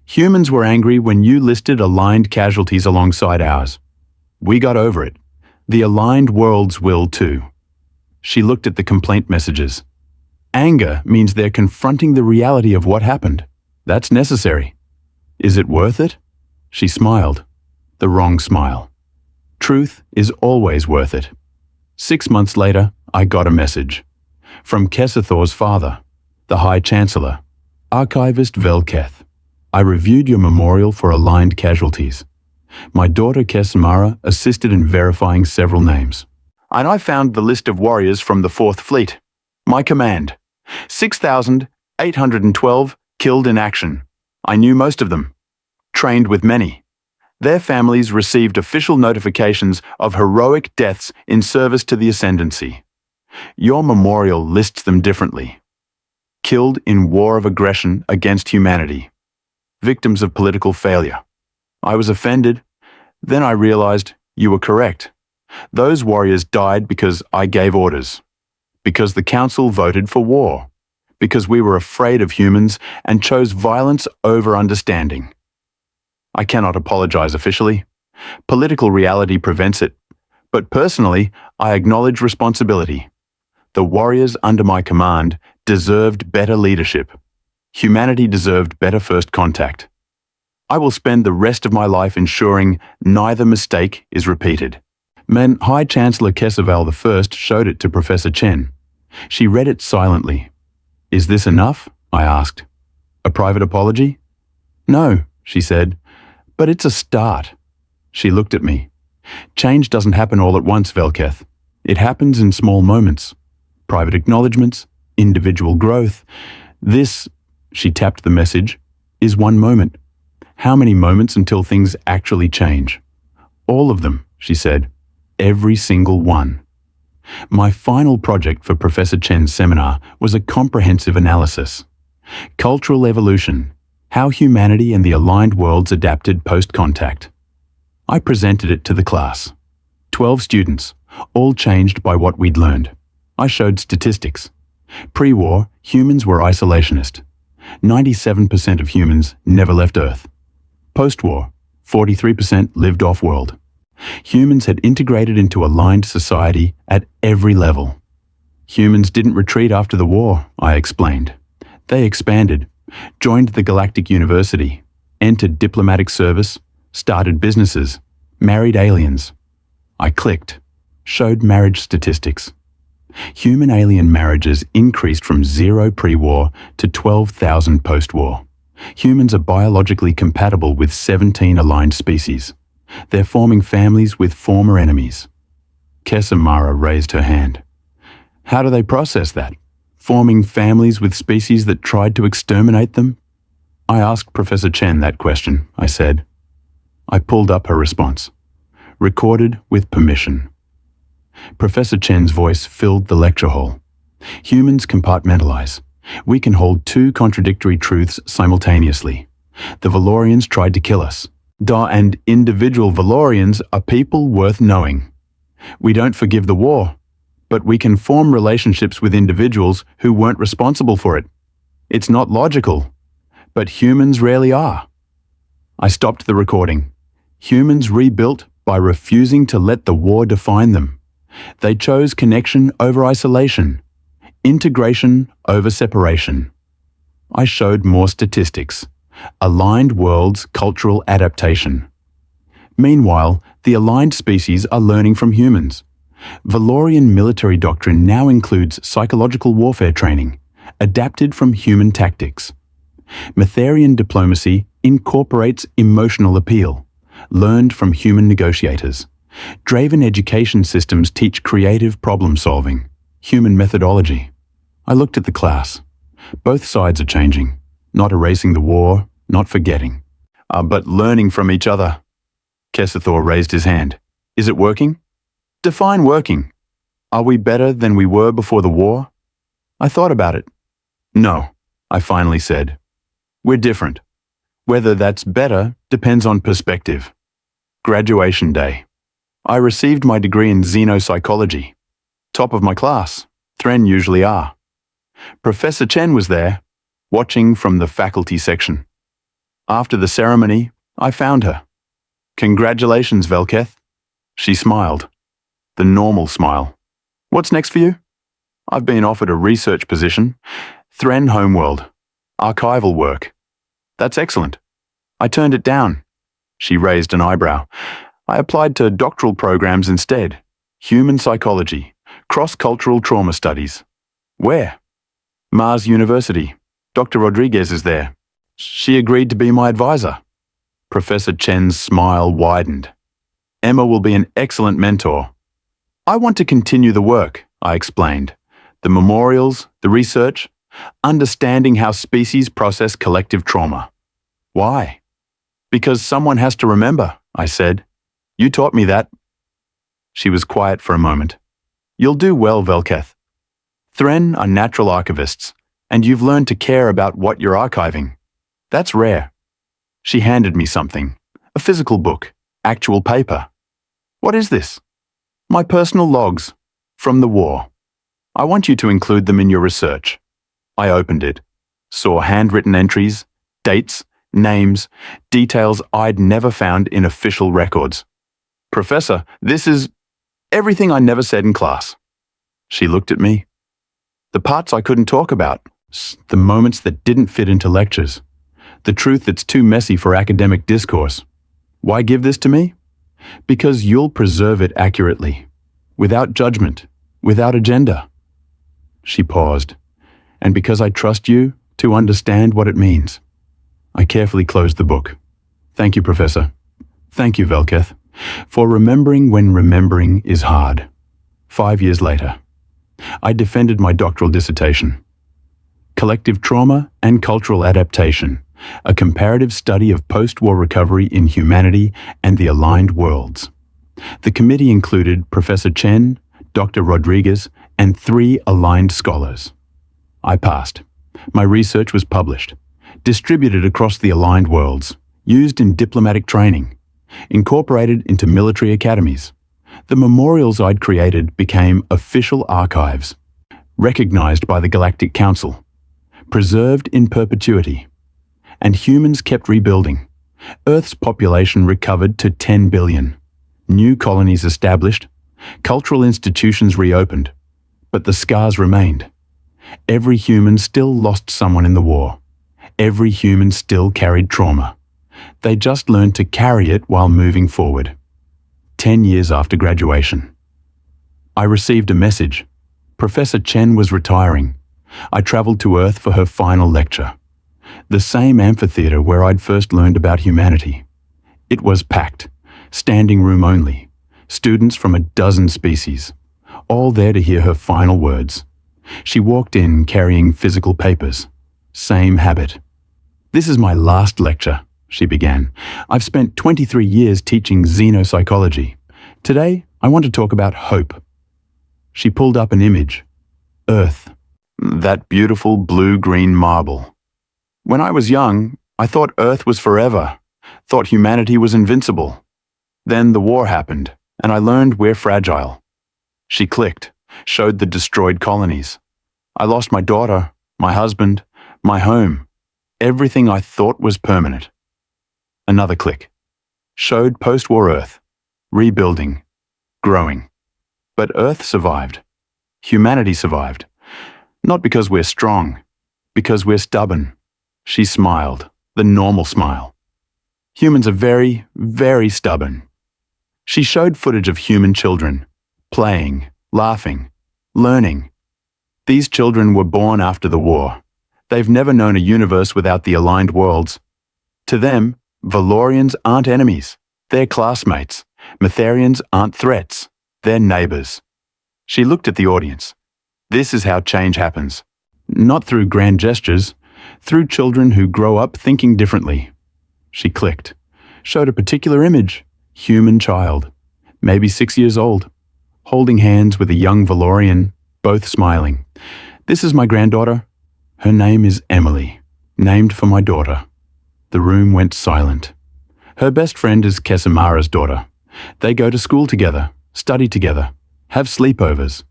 S1: humans were angry when you listed aligned casualties alongside ours. We got over it. The aligned worlds will too. She looked at the complaint messages. Anger means they're confronting the reality of what happened. That's necessary. Is it worth it? She smiled. The wrong smile. Truth is always worth it. 6 months later, I got a message. From Kesethor's father, the High Chancellor, Archivist Velketh. I reviewed your memorial for aligned casualties. My daughter Kesamara assisted in verifying several names. And I found the list of warriors from the 4th Fleet. My command, 6,812 killed in action. I knew most of them, trained with many. Their families received official notifications of heroic deaths in service to the ascendancy. Your memorial lists them differently. Killed in war of aggression against humanity. Victims of political failure. I was offended. Then I realized you were correct. Those warriors died because I gave orders. Because the council voted for war. Because we were afraid of humans and chose violence over understanding. I cannot apologize officially. Political reality prevents it. But personally, I acknowledge responsibility. The warriors under my command deserved better leadership. Humanity deserved better first contact. I will spend the rest of my life ensuring neither mistake is repeated. When High Chancellor Kesaval I showed it to Professor Chen. She read it silently. "Is this enough?" I asked. "A private apology?" "No," she said, "but it's a start." She looked at me. "Change doesn't happen all at once, Velketh. It happens in small moments. Private acknowledgements, individual growth. This," she tapped the message, "is one moment. How many moments until things actually change?" "All of them," she said. "Every single one." My final project for Professor Chen's seminar was a comprehensive analysis. Cultural evolution, how humanity and the aligned worlds adapted post-contact. I presented it to the class. 12 students, all changed by what we'd learned. I showed statistics. Pre-war, humans were isolationist. 97% of humans never left Earth. Post-war, 43% lived off-world. Humans had integrated into aligned society at every level. Humans didn't retreat after the war, I explained. They expanded, joined the Galactic University, entered diplomatic service, started businesses, married aliens. I clicked, showed marriage statistics. Human-alien marriages increased from 0 pre-war to 12,000 post-war. Humans are biologically compatible with 17 aligned species. They're forming families with former enemies. Kesamara raised her hand. How do they process that? Forming families with species that tried to exterminate them? I asked Professor Chen that question, I said. I pulled up her response. Recorded with permission. Professor Chen's voice filled the lecture hall. Humans compartmentalize. We can hold two contradictory truths simultaneously. The Valorians tried to kill us. And individual Valorians are people worth knowing. We don't forgive the war, but we can form relationships with individuals who weren't responsible for it. It's not logical, but humans rarely are. I stopped the recording. Humans rebuilt by refusing to let the war define them. They chose connection over isolation, integration over separation. I showed more statistics. Aligned worlds' cultural adaptation. Meanwhile, the aligned species are learning from humans. Valorian military doctrine now includes psychological warfare training, adapted from human tactics. Matherian diplomacy incorporates emotional appeal, learned from human negotiators. Draven education systems teach creative problem-solving, human methodology. I looked at the class. Both sides are changing. Not erasing the war, not forgetting, but learning from each other. Kesathor raised his hand. Is it working? Define working. Are we better than we were before the war? I thought about it. No, I finally said. We're different. Whether that's better depends on perspective. Graduation day. I received my degree in xenopsychology. Top of my class. Thren usually are. Professor Chen was there, watching from the faculty section. After the ceremony, I found her. Congratulations, Velketh. She smiled. The normal smile. What's next for you? I've been offered a research position. Thren Homeworld. Archival work. That's excellent. I turned it down. She raised an eyebrow. I applied to doctoral programs instead. Human psychology. Cross-cultural trauma studies. Where? Mars University. Dr. Rodriguez is there. She agreed to be my advisor. Professor Chen's smile widened. Emma will be an excellent mentor. I want to continue the work, I explained. The memorials, the research, Understanding how species process collective trauma. Why? Because someone has to remember, I said. You taught me that. She was quiet for a moment. You'll do well, Velketh. Thren are natural archivists, and you've learned to care about what you're archiving. That's rare. She handed me something. A physical book. Actual paper. What is this? My personal logs. From the war. I want you to include them in your research. I opened it. Saw handwritten entries, dates, names, details I'd never found in official records. Professor, this is everything I never said in class. She looked at me. The parts I couldn't talk about. The moments that didn't fit into lectures. The truth that's too messy for academic discourse. Why give this to me? Because you'll preserve it accurately. Without judgment. Without agenda. She paused. And because I trust you to understand what it means. I carefully closed the book. Thank you, Professor. Thank you, Velketh, for remembering when remembering is hard. 5 years later, I defended my doctoral dissertation. Collective Trauma and Cultural Adaptation, a comparative study of post-war recovery in humanity and the aligned worlds. The committee included Professor Chen, Dr. Rodriguez, and 3 aligned scholars. I passed. My research was published, distributed across the aligned worlds, used in diplomatic training, incorporated into military academies. The memorials I'd created became official archives, recognized by the Galactic Council, preserved in perpetuity. And humans kept rebuilding. Earth's population recovered to 10 billion. New colonies established, cultural institutions reopened, but the scars remained. Every human still lost someone in the war. Every human still carried trauma. They just learned to carry it while moving forward. 10 years after graduation. I received a message. Professor Chen was retiring. I traveled to Earth for her final lecture. The same amphitheater where I'd first learned about humanity. It was packed, standing room only, students from a dozen species, all there to hear her final words. She walked in carrying physical papers. Same habit. This is my last lecture, she began. I've spent 23 years teaching xenopsychology. Today, I want to talk about hope. She pulled up an image. Earth. That beautiful blue-green marble. When I was young, I thought Earth was forever, thought humanity was invincible. Then the war happened, and I learned we're fragile. She clicked, showed the destroyed colonies. I lost my daughter, my husband, my home, everything I thought was permanent. Another click. Showed post-war Earth, rebuilding, growing. But Earth survived. Humanity survived. Not because we're strong, because we're stubborn. She smiled, the normal smile. Humans are very, very stubborn. She showed footage of human children, playing, laughing, learning. These children were born after the war. They've never known a universe without the aligned worlds. To them, Valorians aren't enemies. They're classmates. Matharians aren't threats. They're neighbors. She looked at the audience. This is how change happens. Not through grand gestures, through children who grow up thinking differently. She clicked, showed a particular image, human child, maybe 6 years old, holding hands with a young Valorian, both smiling. This is my granddaughter. Her name is Emily, named for my daughter. The room went silent. Her best friend is Kesamara's daughter. They go to school together, study together, have sleepovers.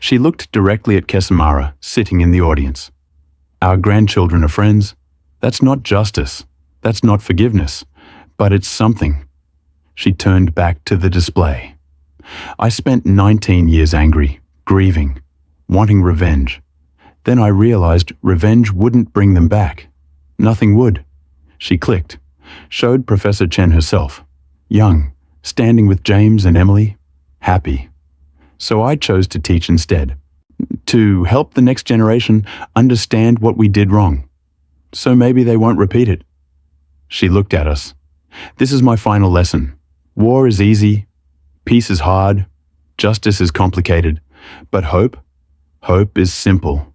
S1: She looked directly at Kesamara, sitting in the audience. Our grandchildren are friends. That's not justice. That's not forgiveness. But it's something. She turned back to the display. I spent 19 years angry, grieving, wanting revenge. Then I realized revenge wouldn't bring them back. Nothing would. She clicked, showed Professor Chen herself, young, standing with James and Emily, happy. So I chose to teach instead, to help the next generation understand what we did wrong. So maybe they won't repeat it. She looked at us. This is my final lesson. War is easy, peace is hard, justice is complicated, but hope is simple.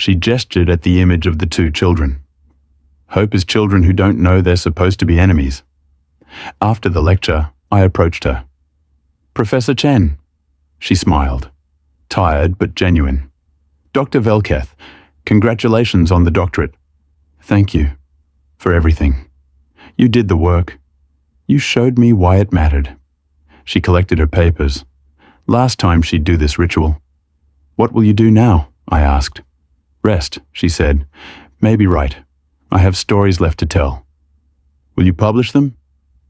S1: She gestured at the image of the two children. Hope is children who don't know they're supposed to be enemies. After the lecture, I approached her. Professor Chen. She smiled, tired but genuine. Dr. Velketh, congratulations on the doctorate. Thank you for everything. You did the work. You showed me why it mattered. She collected her papers. Last time she'd do this ritual. What will you do now? I asked. Rest, she said. Maybe write. I have stories left to tell. Will you publish them?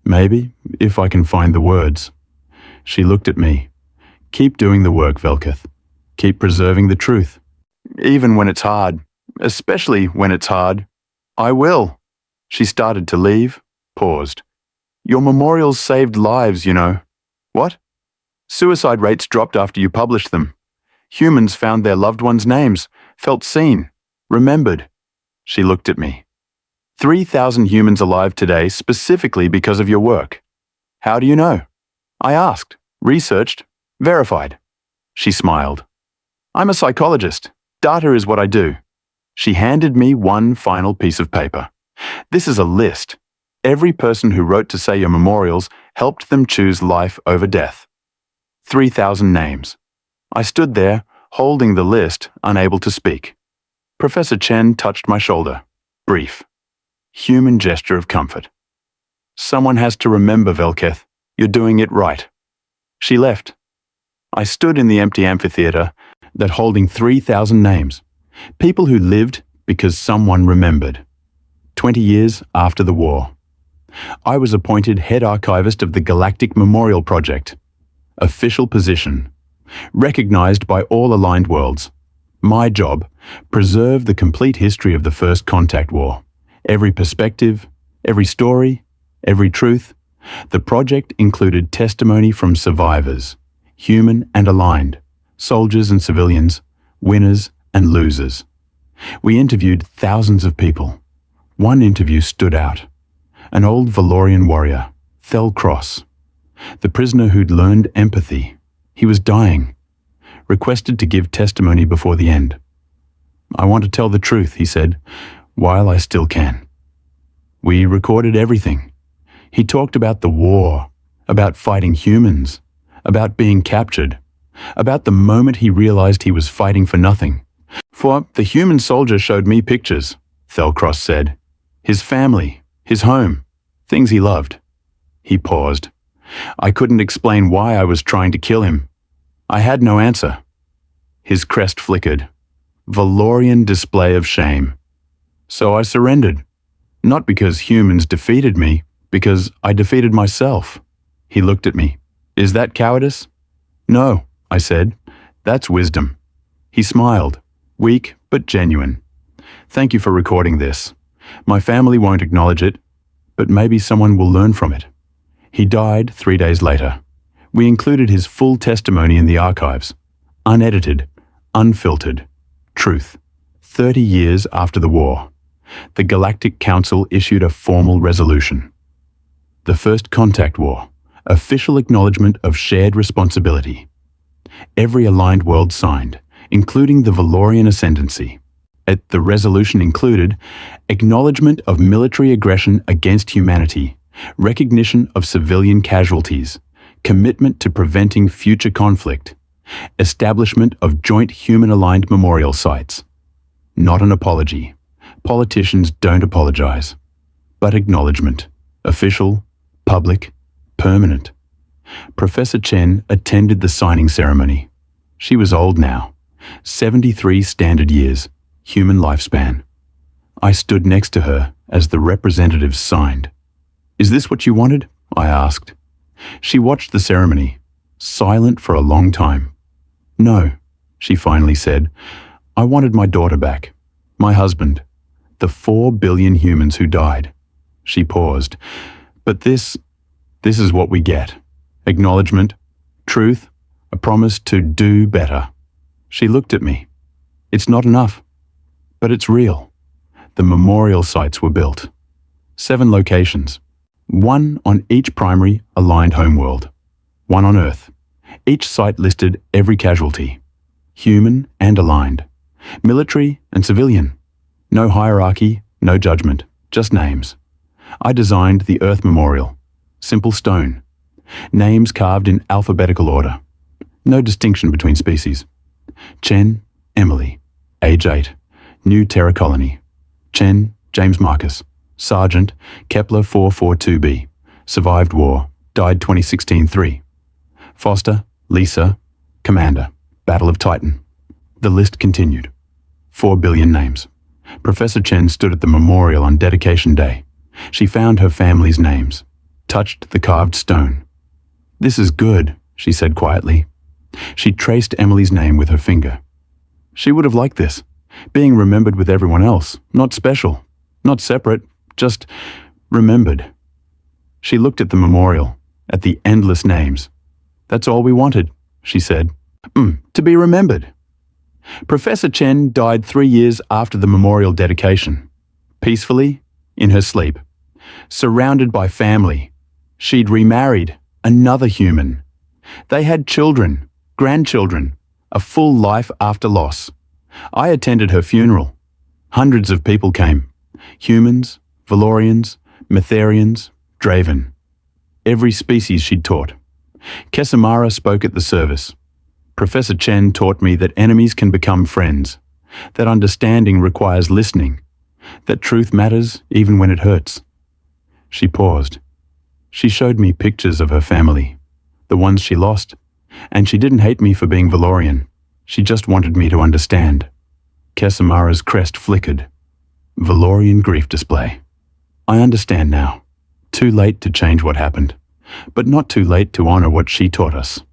S1: Maybe, if I can find the words. She looked at me. Keep doing the work, Velketh. Keep preserving the truth. Even when it's hard. Especially when it's hard. I will. She started to leave, paused. Your memorials saved lives, you know. What? Suicide rates dropped after you published them. Humans found their loved ones' names, felt seen, remembered. She looked at me. 3,000 humans alive today specifically because of your work. How do you know? I asked, researched, verified. She smiled. I'm a psychologist. Data is what I do. She handed me one final piece of paper. This is a list. Every person who wrote to say your memorials helped them choose life over death. 3,000 names. I stood there, holding the list, unable to speak. Professor Chen touched my shoulder. Brief. Human gesture of comfort. Someone has to remember, Velketh. You're doing it right. She left. I stood in the empty amphitheater, that holding 3,000 names. People who lived because someone remembered. 20 years after the war. I was appointed head archivist of the Galactic Memorial Project. Official position. Recognized by all aligned worlds. My job, preserve the complete history of the First Contact War. Every perspective, every story, every truth. The project included testimony from survivors, human and aligned, soldiers and civilians, winners and losers. We interviewed thousands of people. One interview stood out. An old Valorian warrior, Thel Cross. The prisoner who'd learned empathy. He was dying. Requested to give testimony before the end. I want to tell the truth, he said, while I still can. We recorded everything. He talked about the war, about fighting humans, about being captured, about the moment he realized he was fighting for nothing. For the human soldier showed me pictures, Thelcross said. His family, his home, things he loved. He paused. I couldn't explain why I was trying to kill him. I had no answer. His crest flickered. Valorian display of shame. So I surrendered. Not because humans defeated me, because I defeated myself. He looked at me. Is that cowardice? No, I said. That's wisdom. He smiled, weak but genuine. Thank you for recording this. My family won't acknowledge it, but maybe someone will learn from it. He died 3 days later. We included his full testimony in the archives. Unedited, unfiltered, truth. 30 years after the war, the Galactic Council issued a formal resolution. The First Contact War, official acknowledgement of shared responsibility. Every aligned world signed, including the Valorian Ascendancy. The resolution included acknowledgement of military aggression against humanity, recognition of civilian casualties, commitment to preventing future conflict, establishment of joint human-aligned memorial sites. Not an apology. Politicians don't apologize. But acknowledgement. Official, public, permanent. Professor Chen attended the signing ceremony. She was old now. 73 standard years, human lifespan. I stood next to her as the representatives signed. Is this what you wanted? I asked. She watched the ceremony, silent for a long time. No, she finally said. I wanted my daughter back, my husband, the 4 billion humans who died. She paused. But this is what we get. Acknowledgement, truth, a promise to do better. She looked at me. It's not enough, but it's real. The memorial sites were built. 7 locations. 1 on each primary aligned homeworld. 1 on Earth. Each site listed every casualty. Human and aligned. Military and civilian. No hierarchy, no judgment, just names. I designed the Earth Memorial. Simple stone. Names carved in alphabetical order. No distinction between species. Chen, Emily, age 8, New Terra Colony. Chen, James Marcus, Sergeant, Kepler 442b, survived war, died 2016-3. Foster, Lisa, Commander, Battle of Titan. The list continued. 4 billion names. Professor Chen stood at the memorial on dedication day. She found her family's names, touched the carved stone. "This is good," she said quietly. She traced Emily's name with her finger. She would have liked this, being remembered with everyone else, not special, not separate, just remembered. She looked at the memorial, at the endless names. "That's all we wanted," she said. To be remembered." Professor Chen died 3 years after the memorial dedication. Peacefully, in her sleep. Surrounded by family. She'd remarried, another human. They had children, grandchildren, a full life after loss. I attended her funeral. Hundreds of people came. Humans, Valorians, Metherians, Draven. Every species she'd taught. Kesamara spoke at the service. Professor Chen taught me that enemies can become friends, that understanding requires listening, that truth matters even when it hurts. She paused. She showed me pictures of her family, the ones she lost, and she didn't hate me for being Valorian. She just wanted me to understand. Kesamara's crest flickered. Valorian grief display. I understand now. Too late to change what happened, but not too late to honor what she taught us.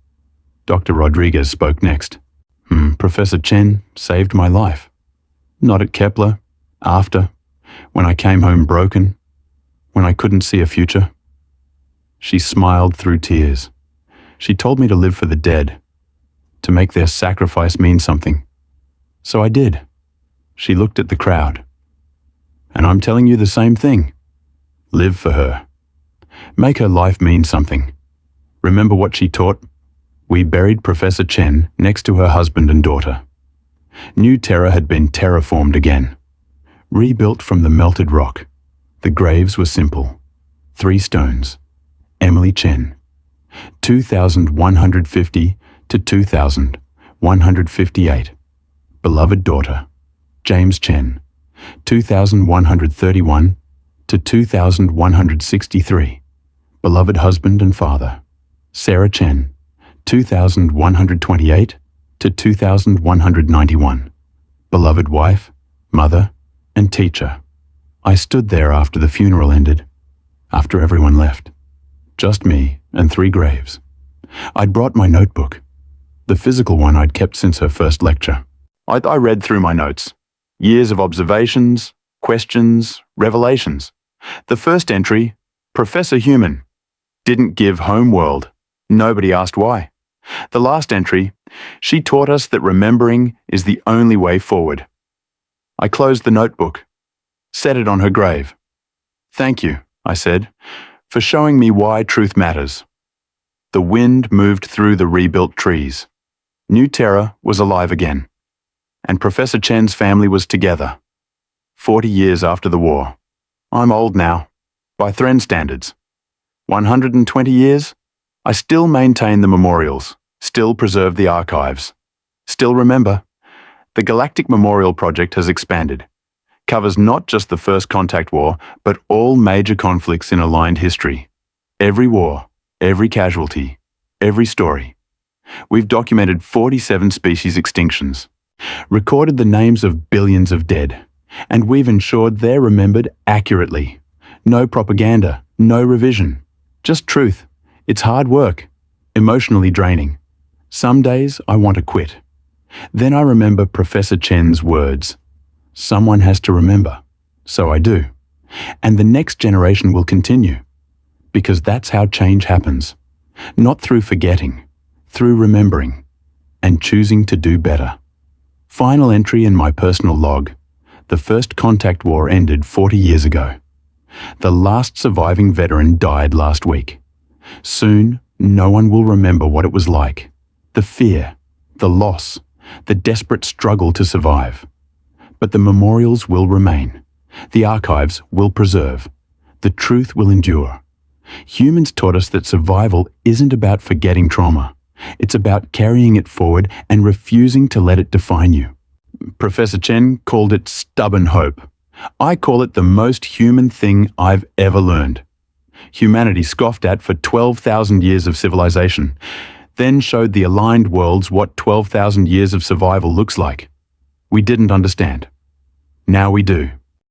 S1: Dr. Rodriguez spoke next. Professor Chen saved my life. Not at Kepler, after, when I came home broken, when I couldn't see a future. She smiled through tears. She told me to live for the dead, to make their sacrifice mean something. So I did. She looked at the crowd. And I'm telling you the same thing. Live for her. Make her life mean something. Remember what she taught? We buried Professor Chen next to her husband and daughter. New Terra had been terraformed again. Rebuilt from the melted rock. The graves were simple. 3 stones. Emily Chen. 2150 to 2158. Beloved daughter. James Chen. 2131 to 2163. Beloved husband and father. Sarah Chen. 2128 to 2191. Beloved wife, mother, and teacher. I stood there after the funeral ended, after everyone left. Just me and 3 graves. I'd brought my notebook, the physical one I'd kept since her first lecture. I read through my notes. Years of observations, questions, revelations. The first entry, Professor Human. Didn't give homeworld. Nobody asked why. The last entry, she taught us that remembering is the only way forward. I closed the notebook, set it on her grave. "Thank you," I said, "for showing me why truth matters." The wind moved through the rebuilt trees. New Terra was alive again. And Professor Chen's family was together. 40 years after the war. I'm old now, by Thren standards. 120 years? I still maintain the memorials, still preserve the archives. Still remember, the Galactic Memorial Project has expanded. Covers not just the First Contact War, but all major conflicts in aligned history. Every war, every casualty, every story. We've documented 47 species extinctions, recorded the names of billions of dead, and we've ensured they're remembered accurately. No propaganda, no revision, just truth. It's hard work, emotionally draining. Some days I want to quit. Then I remember Professor Chen's words. Someone has to remember. So I do. And the next generation will continue. Because that's how change happens. Not through forgetting, through remembering, and choosing to do better. Final entry in my personal log. The First Contact War ended 40 years ago. The last surviving veteran died last week. Soon, no one will remember what it was like. The fear, the loss, the desperate struggle to survive. But the memorials will remain. The archives will preserve. The truth will endure. Humans taught us that survival isn't about forgetting trauma. It's about carrying it forward and refusing to let it define you. Professor Chen called it stubborn hope. I call it the most human thing I've ever learned. Humanity scoffed at for 12,000 years of civilization, then showed the aligned worlds what 12,000 years of survival looks like. We didn't understand. Now we do.